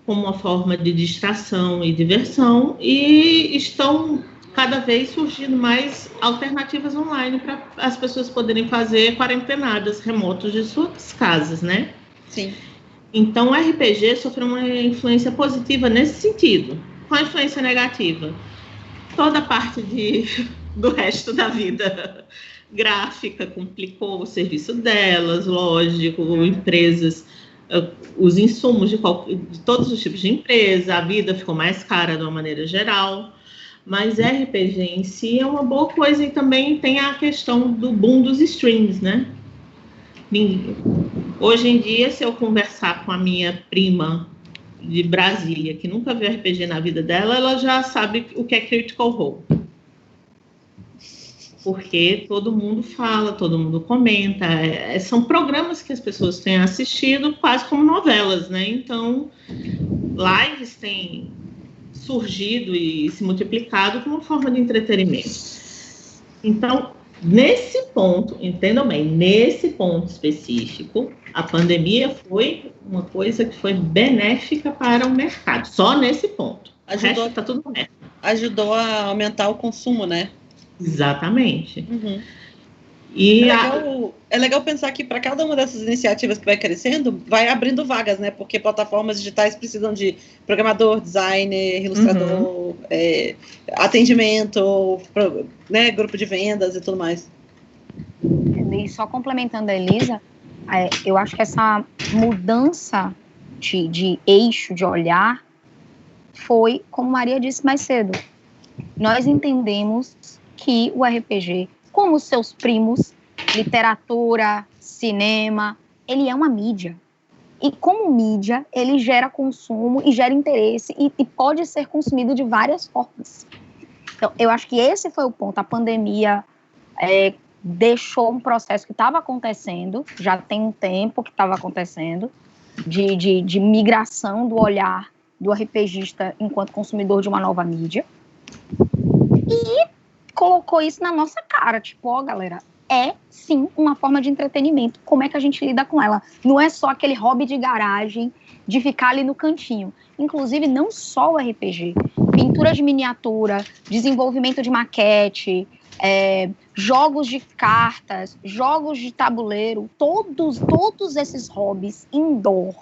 como uma forma de distração e diversão, e estão cada vez surgindo mais alternativas online para as pessoas poderem fazer quarentenadas remotos de suas casas, né? Sim. Então, o RPG sofreu uma influência positiva nesse sentido. Qual a influência negativa? Toda a parte do resto da vida gráfica complicou o serviço delas, lógico, empresas, os insumos de todos os tipos de empresa, a vida ficou mais cara de uma maneira geral. Mas RPG em si é uma boa coisa, e também tem a questão do boom dos streams, né? Hoje em dia, se eu conversar com a minha prima de Brasília, que nunca viu RPG na vida dela, ela já sabe o que é Critical Role. Porque todo mundo fala, todo mundo comenta. São programas que as pessoas têm assistido quase como novelas, né? Então, lives têm surgido e se multiplicado como forma de entretenimento. Então, nesse ponto, entendam bem, nesse ponto específico, a pandemia foi uma coisa que foi benéfica para o mercado, só nesse ponto. Ajudou, tá tudo bem. Ajudou a aumentar o consumo, né? Exatamente. Uhum. E é legal pensar que para cada uma dessas iniciativas que vai crescendo, vai abrindo vagas, né? Porque plataformas digitais precisam de programador, designer, ilustrador, atendimento, né? Grupo de vendas e tudo mais. E só complementando a Elisa, eu acho que essa mudança de eixo, de olhar foi, como Maria disse mais cedo, nós entendemos que o RPG, como seus primos, literatura, cinema, ele é uma mídia. E como mídia, ele gera consumo e gera interesse e pode ser consumido de várias formas. Então, eu acho que esse foi o ponto. A pandemia deixou um processo que estava acontecendo, já tem um tempo que estava acontecendo, de migração do olhar do RPGista enquanto consumidor de uma nova mídia. E colocou isso na nossa cara, tipo, ó, galera, é sim uma forma de entretenimento. Como é que a gente lida com ela? Não é só aquele hobby de garagem, de ficar ali no cantinho. Inclusive, não só o RPG, pintura de miniatura, desenvolvimento de maquete, jogos de cartas, jogos de tabuleiro, todos esses hobbies indoor,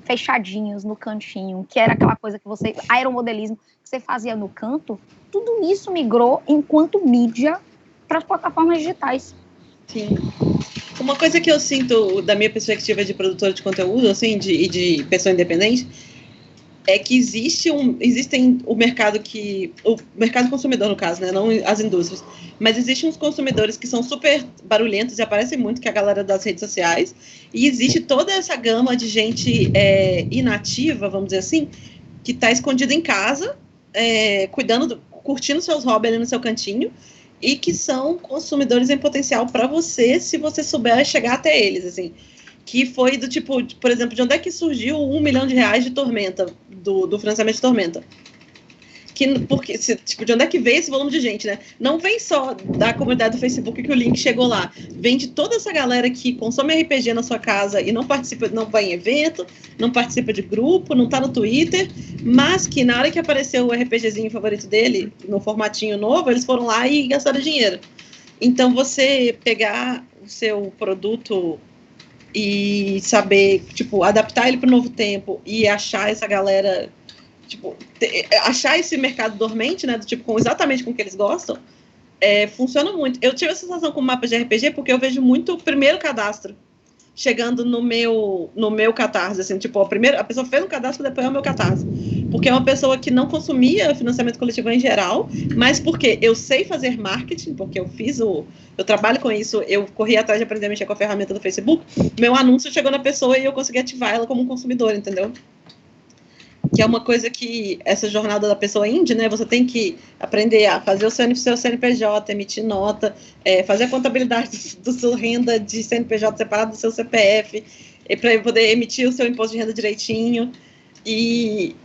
fechadinhos no cantinho, que era aquela coisa que você, aeromodelismo, que você fazia no canto, tudo isso migrou enquanto mídia para as plataformas digitais. Sim. Uma coisa que eu sinto da minha perspectiva de produtora de conteúdo, assim, de pessoa independente, é que existem o mercado consumidor, no caso, né, não as indústrias, mas existem uns consumidores que são super barulhentos e aparecem muito, que é a galera das redes sociais, e existe toda essa gama de gente inativa, vamos dizer assim, que está escondida em casa, curtindo seus hobbies ali no seu cantinho, e que são consumidores em potencial para você, se você souber chegar até eles, assim. Que foi do tipo, por exemplo, de onde é que surgiu R$1 milhão de Tormenta, do financiamento de Tormenta? Porque, tipo, de onde é que veio esse volume de gente, né? Não vem só da comunidade do Facebook que o link chegou lá. Vem de toda essa galera que consome RPG na sua casa e não participa, não vai em evento, não participa de grupo, não tá no Twitter, mas que na hora que apareceu o RPGzinho favorito dele, no formatinho novo, eles foram lá e gastaram dinheiro. Então, você pegar o seu produto e saber, tipo, adaptar ele para o novo tempo e achar essa galera, tipo, achar esse mercado dormente, né, do tipo, exatamente com o que eles gostam, funciona muito. Eu tive essa sensação com o mapa de RPG porque eu vejo muito o primeiro cadastro chegando no meu Catarse, assim, tipo, a pessoa fez um cadastro, depois é o meu Catarse, porque é uma pessoa que não consumia financiamento coletivo em geral, mas porque eu sei fazer marketing, porque eu trabalho com isso, eu corri atrás de aprender a mexer com a ferramenta do Facebook, meu anúncio chegou na pessoa e eu consegui ativar ela como um consumidor, entendeu? Que é uma coisa que essa jornada da pessoa indie, né, você tem que aprender a fazer o seu CNPJ, emitir nota, fazer a contabilidade do seu renda de CNPJ separado do seu CPF, para poder emitir o seu imposto de renda direitinho, e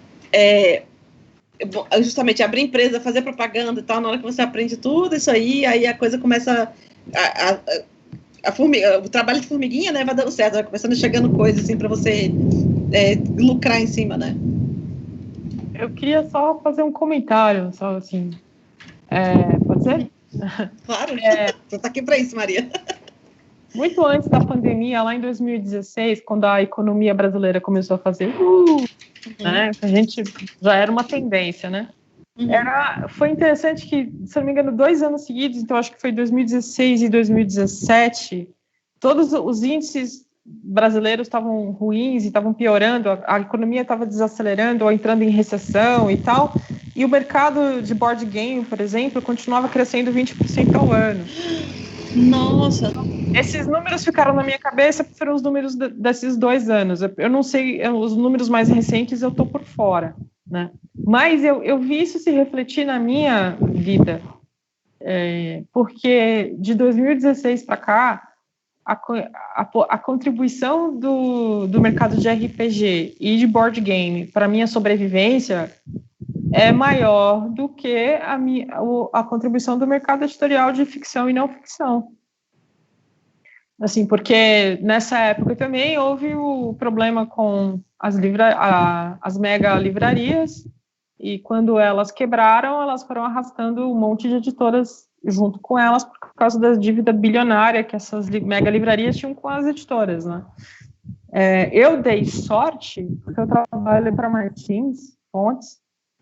justamente abrir empresa, fazer propaganda e tal. Na hora que você aprende tudo isso aí a coisa começa o trabalho de formiguinha, né, vai dando certo, vai começando chegando coisa assim para você lucrar em cima, né? Eu queria só fazer um comentário, só assim. Pode ser? Claro, você está aqui para isso, Maria. Muito antes da pandemia, lá em 2016, quando a economia brasileira começou a fazer, né, a gente já era uma tendência, né? Foi interessante que, se não me engano, 2 anos seguidos, então acho que foi 2016 e 2017, todos os índices brasileiros estavam ruins e estavam piorando, a economia estava desacelerando ou entrando em recessão e tal, e o mercado de board game, por exemplo, continuava crescendo 20% ao ano. Nossa! Esses números ficaram na minha cabeça, foram os números desses 2 anos. Eu não sei, os números mais recentes eu estou por fora, né? Mas eu vi isso se refletir na minha vida, porque de 2016 para cá, a contribuição do mercado de RPG e de board game para a minha sobrevivência é maior do que a contribuição do mercado editorial de ficção e não ficção. Assim, porque nessa época também houve o problema com as mega livrarias, e quando elas quebraram, elas foram arrastando um monte de editoras junto com elas por causa da dívida bilionária que essas mega livrarias tinham com as editoras, né? Eu dei sorte, porque eu trabalho para Martins Fontes,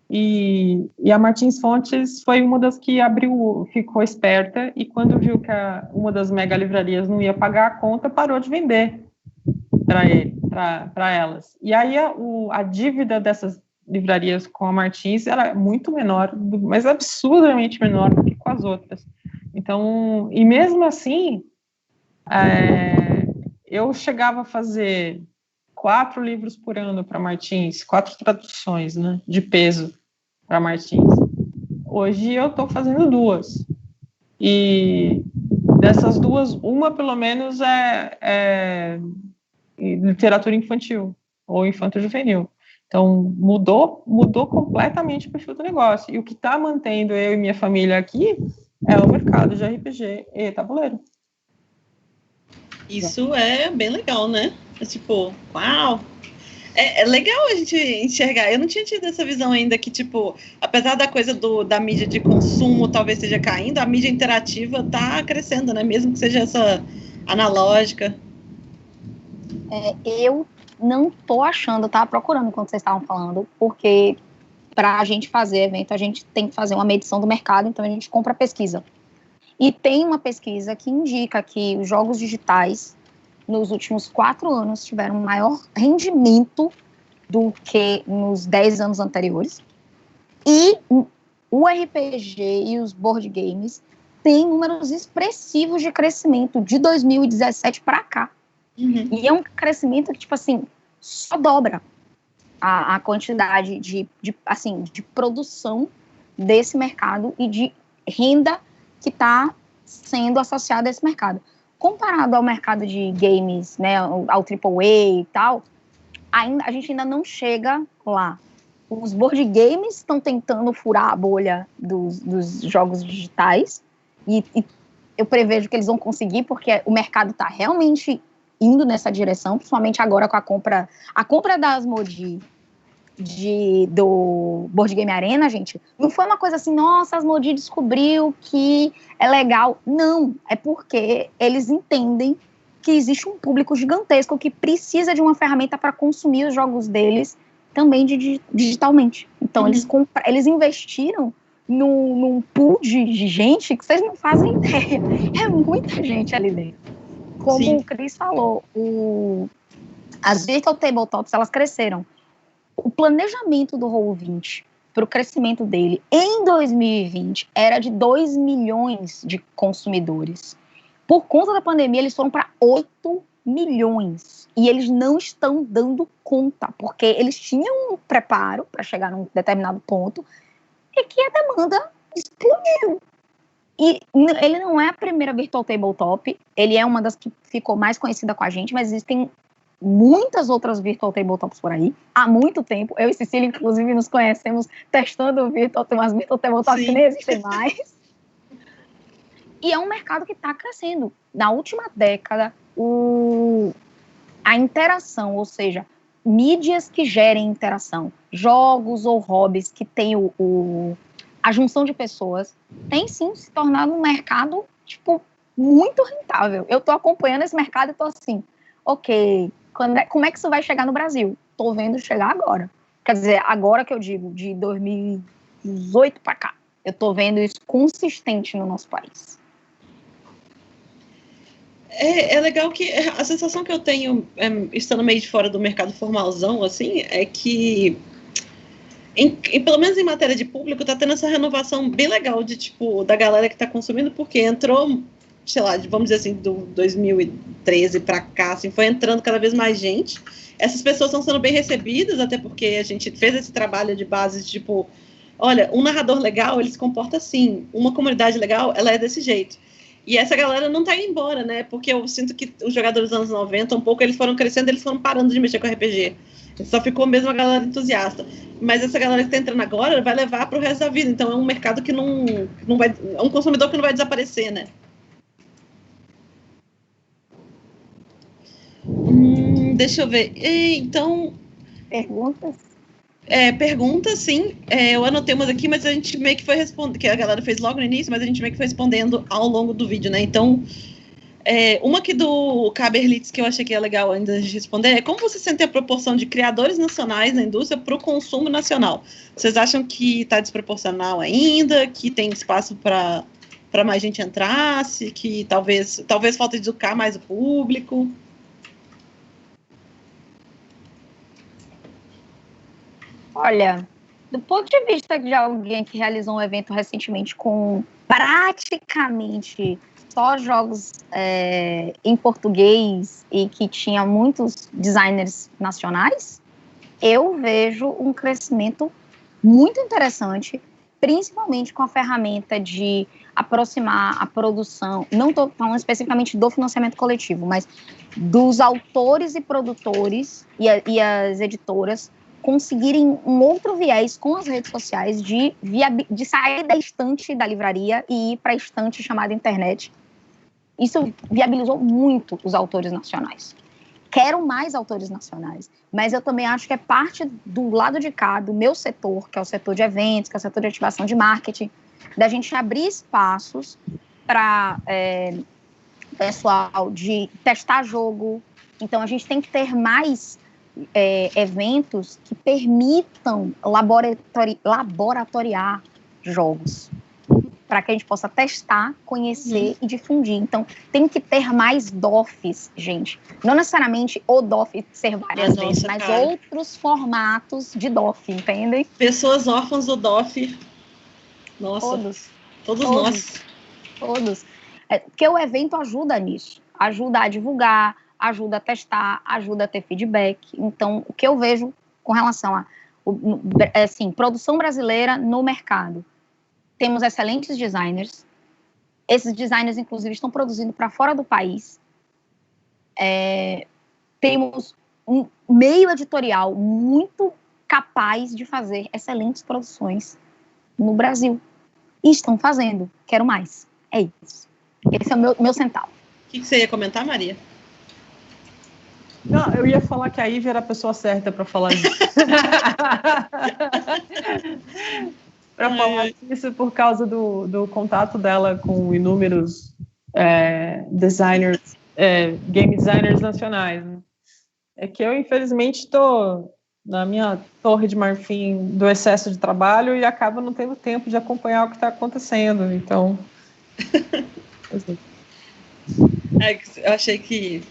e a Martins Fontes foi uma das que ficou esperta, e quando viu que uma das mega livrarias não ia pagar a conta, parou de vender para elas. E aí a dívida dessas livrarias com a Martins era muito menor, mas absurdamente menor do que com as outras. Então, e mesmo assim, eu chegava a fazer 4 livros por ano para Martins, 4 traduções, né, de peso para Martins. Hoje eu estou fazendo 2. E dessas 2, uma pelo menos é literatura infantil ou infanto-juvenil. Então, mudou completamente o perfil do negócio. E o que está mantendo eu e minha família aqui é o mercado de RPG e tabuleiro. Isso é bem legal, né? É tipo, uau! É legal a gente enxergar. Eu não tinha tido essa visão ainda que, tipo, apesar da coisa da mídia de consumo talvez esteja caindo, a mídia interativa está crescendo, né? Mesmo que seja essa analógica. Eu não tô achando, eu tava procurando enquanto vocês estavam falando, porque para a gente fazer evento, a gente tem que fazer uma medição do mercado, então a gente compra pesquisa. E tem uma pesquisa que indica que os jogos digitais, nos últimos 4 anos, tiveram um maior rendimento do que nos 10 anos anteriores. E o RPG e os board games têm números expressivos de crescimento de 2017 para cá. Uhum. E é um crescimento que, tipo assim, só dobra a quantidade de produção desse mercado e de renda que está sendo associada a esse mercado. Comparado ao mercado de games, né, ao AAA e tal, a gente ainda não chega lá. Os board games estão tentando furar a bolha dos jogos digitais e eu prevejo que eles vão conseguir, porque o mercado está realmente indo nessa direção, principalmente agora com a compra da Asmodee do Board Game Arena, gente, não foi uma coisa assim, nossa, a Asmodee descobriu que é legal. Não, é porque eles entendem que existe um público gigantesco que precisa de uma ferramenta para consumir os jogos deles também digitalmente. Então, eles investiram num pool de gente que vocês não fazem ideia. É muita gente ali dentro. Como Sim. O Cris falou, as Virtual Tabletops, elas cresceram. O planejamento do Roll20 para o crescimento dele em 2020 era de 2 milhões de consumidores. Por conta da pandemia, eles foram para 8 milhões. E eles não estão dando conta, porque eles tinham um preparo para chegar num determinado ponto e que a demanda explodiu. E ele não é a primeira Virtual Tabletop, ele é uma das que ficou mais conhecida com a gente, mas existem muitas outras Virtual Tabletops por aí, há muito tempo. Eu e Cecília, inclusive, nos conhecemos testando umas Virtual Tabletops que nem existem mais. E é um mercado que está crescendo. Na última década, a interação, ou seja, mídias que gerem interação, jogos ou hobbies que tenham a junção de pessoas, tem sim se tornado um mercado, tipo, muito rentável. Eu estou acompanhando esse mercado e estou assim, ok, como é que isso vai chegar no Brasil? Estou vendo chegar agora. Quer dizer, agora que eu digo, de 2018 para cá, eu estou vendo isso consistente no nosso país. É legal que a sensação que eu tenho, estando meio de fora do mercado formalzão, assim, é que pelo menos em matéria de público, tá tendo essa renovação bem legal de, tipo, da galera que tá consumindo, porque entrou, sei lá, vamos dizer assim, do 2013 para cá, assim, foi entrando cada vez mais gente. Essas pessoas estão sendo bem recebidas, até porque a gente fez esse trabalho de base, tipo, olha, um narrador legal, ele se comporta assim, uma comunidade legal, ela é desse jeito. E essa galera não tá indo embora, né? Porque eu sinto que os jogadores dos anos 90, um pouco, eles foram crescendo, eles foram parando de mexer com RPG. Só ficou mesmo a galera entusiasta. Mas essa galera que tá entrando agora vai levar pro resto da vida. Então é um mercado que não vai... É um consumidor que não vai desaparecer, né? Deixa eu ver. Então... Perguntas? Perguntas, sim. Eu anotei umas aqui, mas a gente meio que foi respondendo, que a galera fez logo no início, mas a gente meio que foi respondendo ao longo do vídeo, né? Então, uma aqui do Caberlitz que eu achei que é legal ainda de responder é como você sente a proporção de criadores nacionais na indústria para o consumo nacional? Vocês acham que está desproporcional ainda, que tem espaço para mais gente entrar, que talvez falta educar mais o público? Olha, do ponto de vista de alguém que realizou um evento recentemente com praticamente só jogos em português e que tinha muitos designers nacionais, eu vejo um crescimento muito interessante, principalmente com a ferramenta de aproximar a produção, não estou falando especificamente do financiamento coletivo, mas dos autores e produtores e as editoras conseguirem um outro viés com as redes sociais de sair da estante da livraria e ir para a estante chamada internet. Isso viabilizou muito os autores nacionais. Quero mais autores nacionais, mas eu também acho que é parte do lado de cá, do meu setor, que é o setor de eventos, que é o setor de ativação de marketing, da gente abrir espaços para pessoal de testar jogo. Então, a gente tem que ter mais eventos que permitam laboratoriar jogos, para que a gente possa testar, conhecer e difundir. Então, tem que ter mais DOFs, gente. Não necessariamente o DOF ser várias vezes, mas outros formatos de DOF, entendem? Pessoas órfãs do DOF. Nossa. Todos nós. Todos. Porque o evento ajuda nisso. Ajuda a divulgar, ajuda a testar, ajuda a ter feedback. Então, o que eu vejo com relação a produção brasileira no mercado, temos excelentes designers. Esses designers, inclusive, estão produzindo para fora do país. Temos um meio editorial muito capaz de fazer excelentes produções no Brasil. E estão fazendo. Quero mais. É isso. Esse é o meu centavo. O que você ia comentar, Maria? Não, eu ia falar que a Ivy era a pessoa certa para falar isso. Para falar isso por causa do contato dela com inúmeros designers, game designers nacionais. Né? É que eu, infelizmente, estou na minha torre de marfim do excesso de trabalho e acabo não tendo tempo de acompanhar o que está acontecendo. Então, eu achei que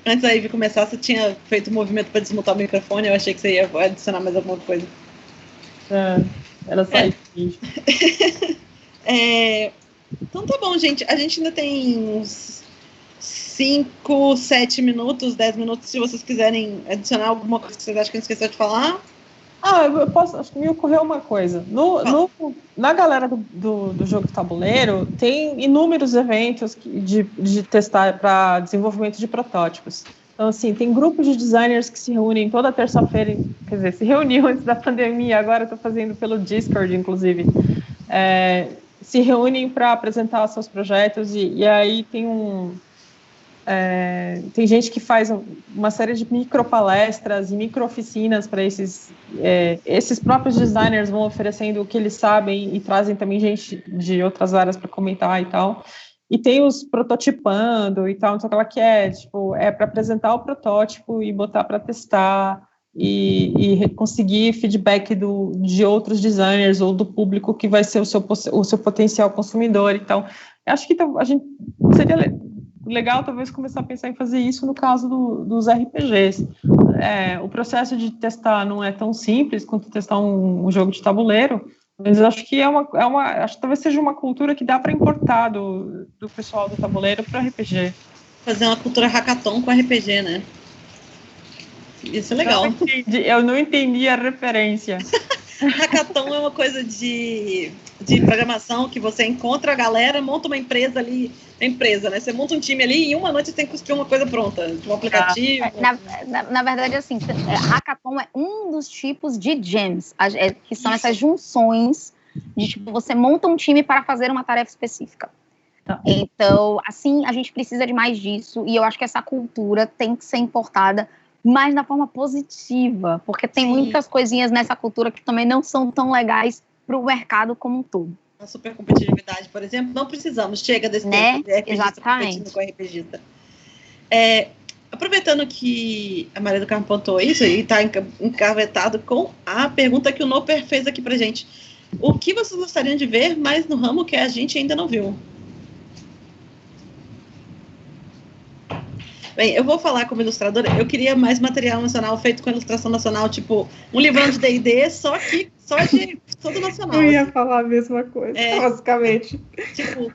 antes da Ivy começar, você tinha feito um movimento para desmutar o microfone. Eu achei que você ia adicionar mais alguma coisa. Era só isso. Então tá bom, gente. A gente ainda tem uns 5, 7 minutos, 10 minutos, se vocês quiserem adicionar alguma coisa que vocês acham que a gente esqueceu de falar. Eu posso, acho que me ocorreu uma coisa. Na galera do jogo de tabuleiro, tem inúmeros eventos de testar para desenvolvimento de protótipos. Então, assim, tem grupos de designers que se reúnem toda terça-feira, quer dizer, se reuniam antes da pandemia, agora estou fazendo pelo Discord, inclusive, se reúnem para apresentar seus projetos e aí tem gente que faz uma série de micropalestras e micro-oficinas para esses próprios designers vão oferecendo o que eles sabem e trazem também gente de outras áreas para comentar e tal. E tem os prototipando e tal, não sei o que ela quer, para apresentar o protótipo e botar para testar e conseguir feedback de outros designers ou do público que vai ser o seu potencial consumidor. Então, acho que a gente seria legal talvez começar a pensar em fazer isso no caso dos RPGs. O processo de testar não é tão simples quanto testar um jogo de tabuleiro, mas eu acho que acho que talvez seja uma cultura que dá para importar do pessoal do tabuleiro para RPG. Fazer uma cultura hackathon com RPG, né? Isso é legal. Eu não entendi a referência. Hackathon é uma coisa de programação que você encontra a galera, monta uma empresa ali, né? Você monta um time ali e em uma noite você tem que cuspir uma coisa pronta, um aplicativo. Na verdade, assim, hackathon é um dos tipos de jams, que são essas junções de você monta um time para fazer uma tarefa específica. Então, assim, a gente precisa de mais disso e eu acho que essa cultura tem que ser importada mas na forma positiva, porque tem muitas coisinhas nessa cultura que também não são tão legais para o mercado como um todo. A supercompetitividade, por exemplo, não precisamos, chega desse tempo de RPGista competindo com RPGista. Aproveitando que a Maria do Carmo pontuou isso, e está encavetado com a pergunta que o Noper fez aqui pra gente. O que vocês gostariam de ver mais no ramo que a gente ainda não viu? Bem, eu vou falar como ilustradora, eu queria mais material nacional feito com ilustração nacional, tipo, um livrão de D&D, só de todo nacional. Eu ia falar a mesma coisa, basicamente. Tipo,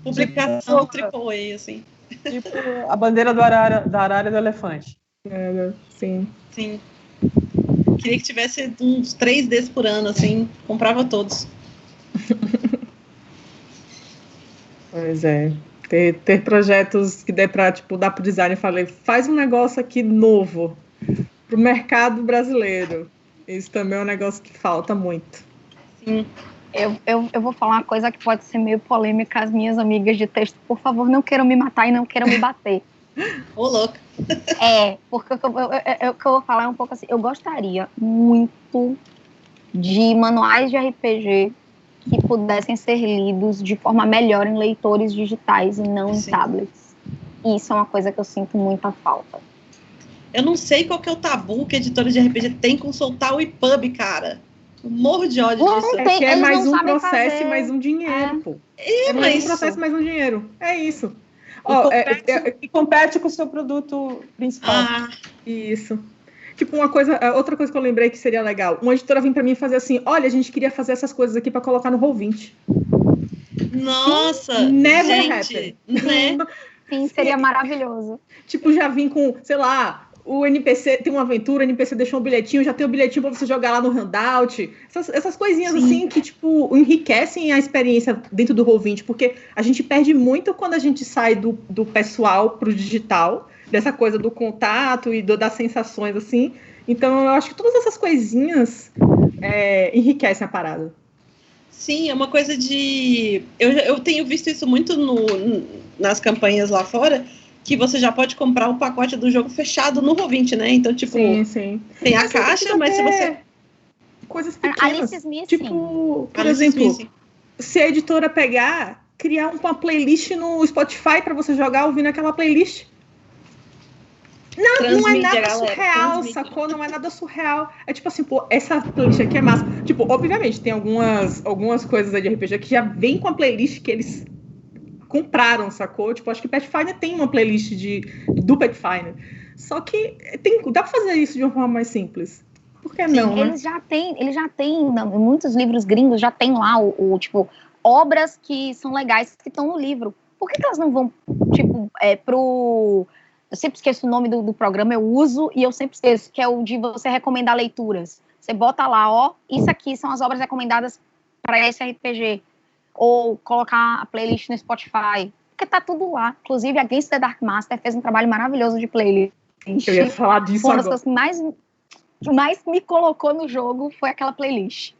publicação AAA, assim. Tipo, a bandeira da arara e do elefante. Sim. Sim. Queria que tivesse uns 3 desses por ano, assim, comprava todos. Pois é. Ter projetos que dê para, tipo, dar pro design e falei, faz um negócio aqui novo pro mercado brasileiro. Isso também é um negócio que falta muito. Sim. Eu vou falar uma coisa que pode ser meio polêmica. As minhas amigas de texto, por favor, não queiram me matar e não queiram me bater. Ô, louco. Porque o que eu vou falar é um pouco assim. Eu gostaria muito de manuais de RPG que pudessem ser lidos de forma melhor em leitores digitais e não em tablets. E isso é uma coisa que eu sinto muita falta. Eu não sei qual que é o tabu que editores de RPG tem com soltar o EPUB, cara. Eu morro de ódio disso. É que é mais um processo e mais um dinheiro, pô. É mais um processo e mais um dinheiro. É isso. E compete com o seu produto principal. Isso. Tipo, outra coisa que eu lembrei que seria legal. Uma editora vem pra mim e fazer assim, olha, a gente queria fazer essas coisas aqui pra colocar no Roll20. Nossa! Never happen. Né? Sim, seria maravilhoso. Tipo, já vim com, sei lá, o NPC tem uma aventura, o NPC deixou um bilhetinho, já tem o bilhetinho pra você jogar lá no handout. Essas coisinhas assim que, tipo, enriquecem a experiência dentro do Roll20, porque a gente perde muito quando a gente sai do pessoal pro digital, dessa coisa do contato e das sensações, assim. Então, eu acho que todas essas coisinhas enriquecem a parada. Sim, é uma coisa de... Eu tenho visto isso muito nas campanhas lá fora, que você já pode comprar o pacote do jogo fechado no Roll20, né? Então, tipo, sim. tem a caixa, mas se você... Coisas pequenas. Alice Smith, tipo, por exemplo, se a editora criar uma playlist no Spotify para você jogar ouvindo aquela playlist. Não é nada surreal, sacou? Não é nada surreal. É tipo assim, pô, essa playlist aqui é massa. Tipo, obviamente, tem algumas coisas aí de RPG que já vem com a playlist que eles compraram, sacou? Tipo, acho que Pathfinder tem uma playlist do Pathfinder. Só que dá pra fazer isso de uma forma mais simples. Por que não, né? Eles já têm, muitos livros gringos já tem lá tipo, obras que são legais que estão no livro. Por que elas não vão, tipo, eu sempre esqueço o nome do programa, eu uso e eu sempre esqueço, que é o de você recomendar leituras. Você bota lá, isso aqui são as obras recomendadas para esse RPG. Ou colocar a playlist no Spotify. Porque tá tudo lá. Inclusive, a Against the Dark Master fez um trabalho maravilhoso de playlist. Eu ia falar disso agora. Uma das coisas que mais me colocou no jogo foi aquela playlist.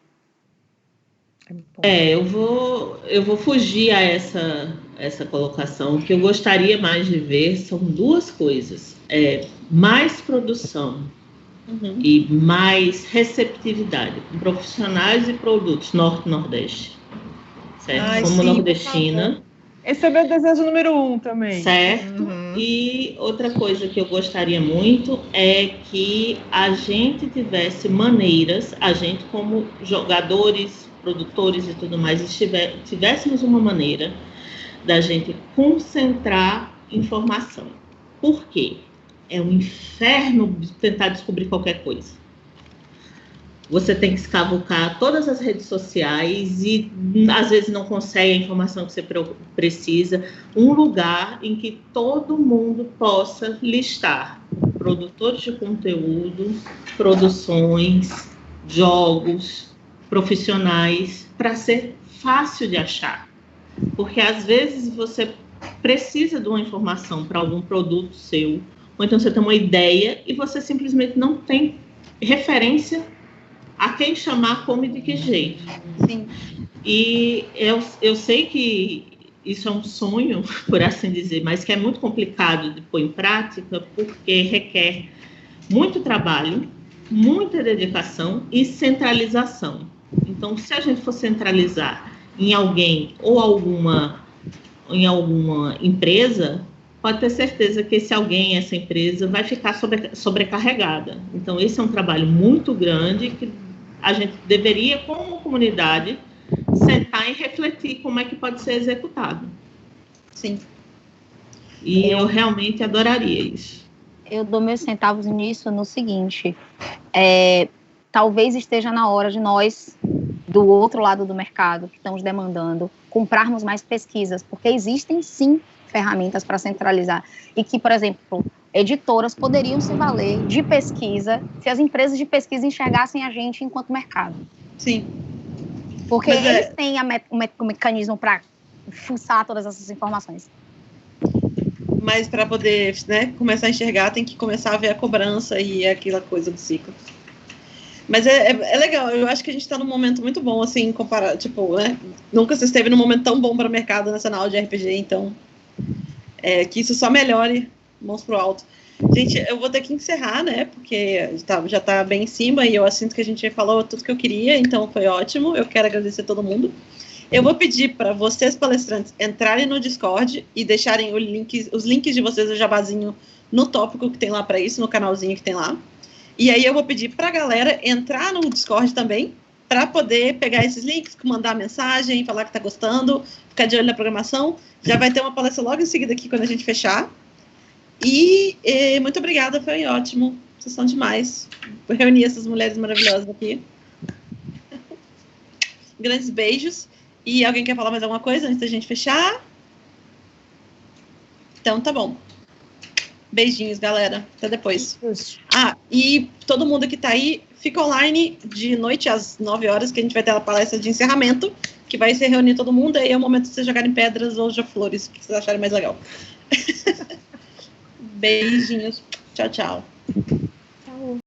Eu vou fugir a essa colocação. O que eu gostaria mais de ver são duas coisas. Mais produção e mais receptividade com profissionais e produtos Norte-Nordeste. Certo? Como nordestina. Esse é o meu desejo número 1 também. Certo. E outra coisa que eu gostaria muito é que a gente tivesse maneiras, a gente como jogadores, produtores e tudo mais, tivéssemos uma maneira da gente concentrar informação. Por quê? É um inferno tentar descobrir qualquer coisa. Você tem que escavucar todas as redes sociais e às vezes não consegue a informação que você precisa. Um lugar em que todo mundo possa listar produtores de conteúdo, produções, jogos, profissionais, para ser fácil de achar. Porque às vezes você precisa de uma informação para algum produto seu, ou então você tem uma ideia e você simplesmente não tem referência a quem chamar, como e de que jeito. Sim. E eu sei que isso é um sonho, por assim dizer, mas que é muito complicado de pôr em prática, porque requer muito trabalho, muita dedicação e centralização. Então, se a gente for centralizar em alguém ou em alguma empresa, pode ter certeza que esse alguém, essa empresa, vai ficar sobrecarregada. Então, esse é um trabalho muito grande que a gente deveria, como comunidade, sentar e refletir como é que pode ser executado. Sim. E eu realmente adoraria isso. Eu dou meus centavos nisso no seguinte, talvez esteja na hora de nós, do outro lado do mercado, que estamos demandando, comprarmos mais pesquisas, porque existem sim ferramentas para centralizar, e que, por exemplo, editoras poderiam se valer de pesquisa, se as empresas de pesquisa enxergassem a gente enquanto mercado. Sim. Porque eles têm o mecanismo para fuçar todas essas informações. Mas para poder, né, começar a enxergar, tem que começar a ver a cobrança e aquela coisa do ciclo. Mas é legal, eu acho que a gente está num momento muito bom, assim, comparar, tipo, né, nunca se esteve num momento tão bom para o mercado nacional de RPG, então, que isso só melhore, mãos pro alto. Gente, eu vou ter que encerrar, né, porque já tá bem em cima e eu sinto que a gente falou tudo que eu queria, então foi ótimo, eu quero agradecer a todo mundo. Eu vou pedir para vocês, palestrantes, entrarem no Discord e deixarem os links de vocês, o jabazinho, no tópico que tem lá para isso, no canalzinho que tem lá. E aí eu vou pedir para a galera entrar no Discord também, para poder pegar esses links, mandar mensagem, falar que está gostando, ficar de olho na programação. Já vai ter uma palestra logo em seguida aqui, quando a gente fechar. E muito obrigada, foi ótimo. Vocês são demais. Vou reunir essas mulheres maravilhosas aqui. Grandes beijos. E alguém quer falar mais alguma coisa antes da gente fechar? Então tá bom. Beijinhos, galera. Até depois. E todo mundo que tá aí, fica online de noite às 9 horas, que a gente vai ter a palestra de encerramento, que vai se reunir todo mundo, aí é o momento de vocês jogarem pedras ou flores, o que vocês acharem mais legal. Beijinhos. Tchau, tchau.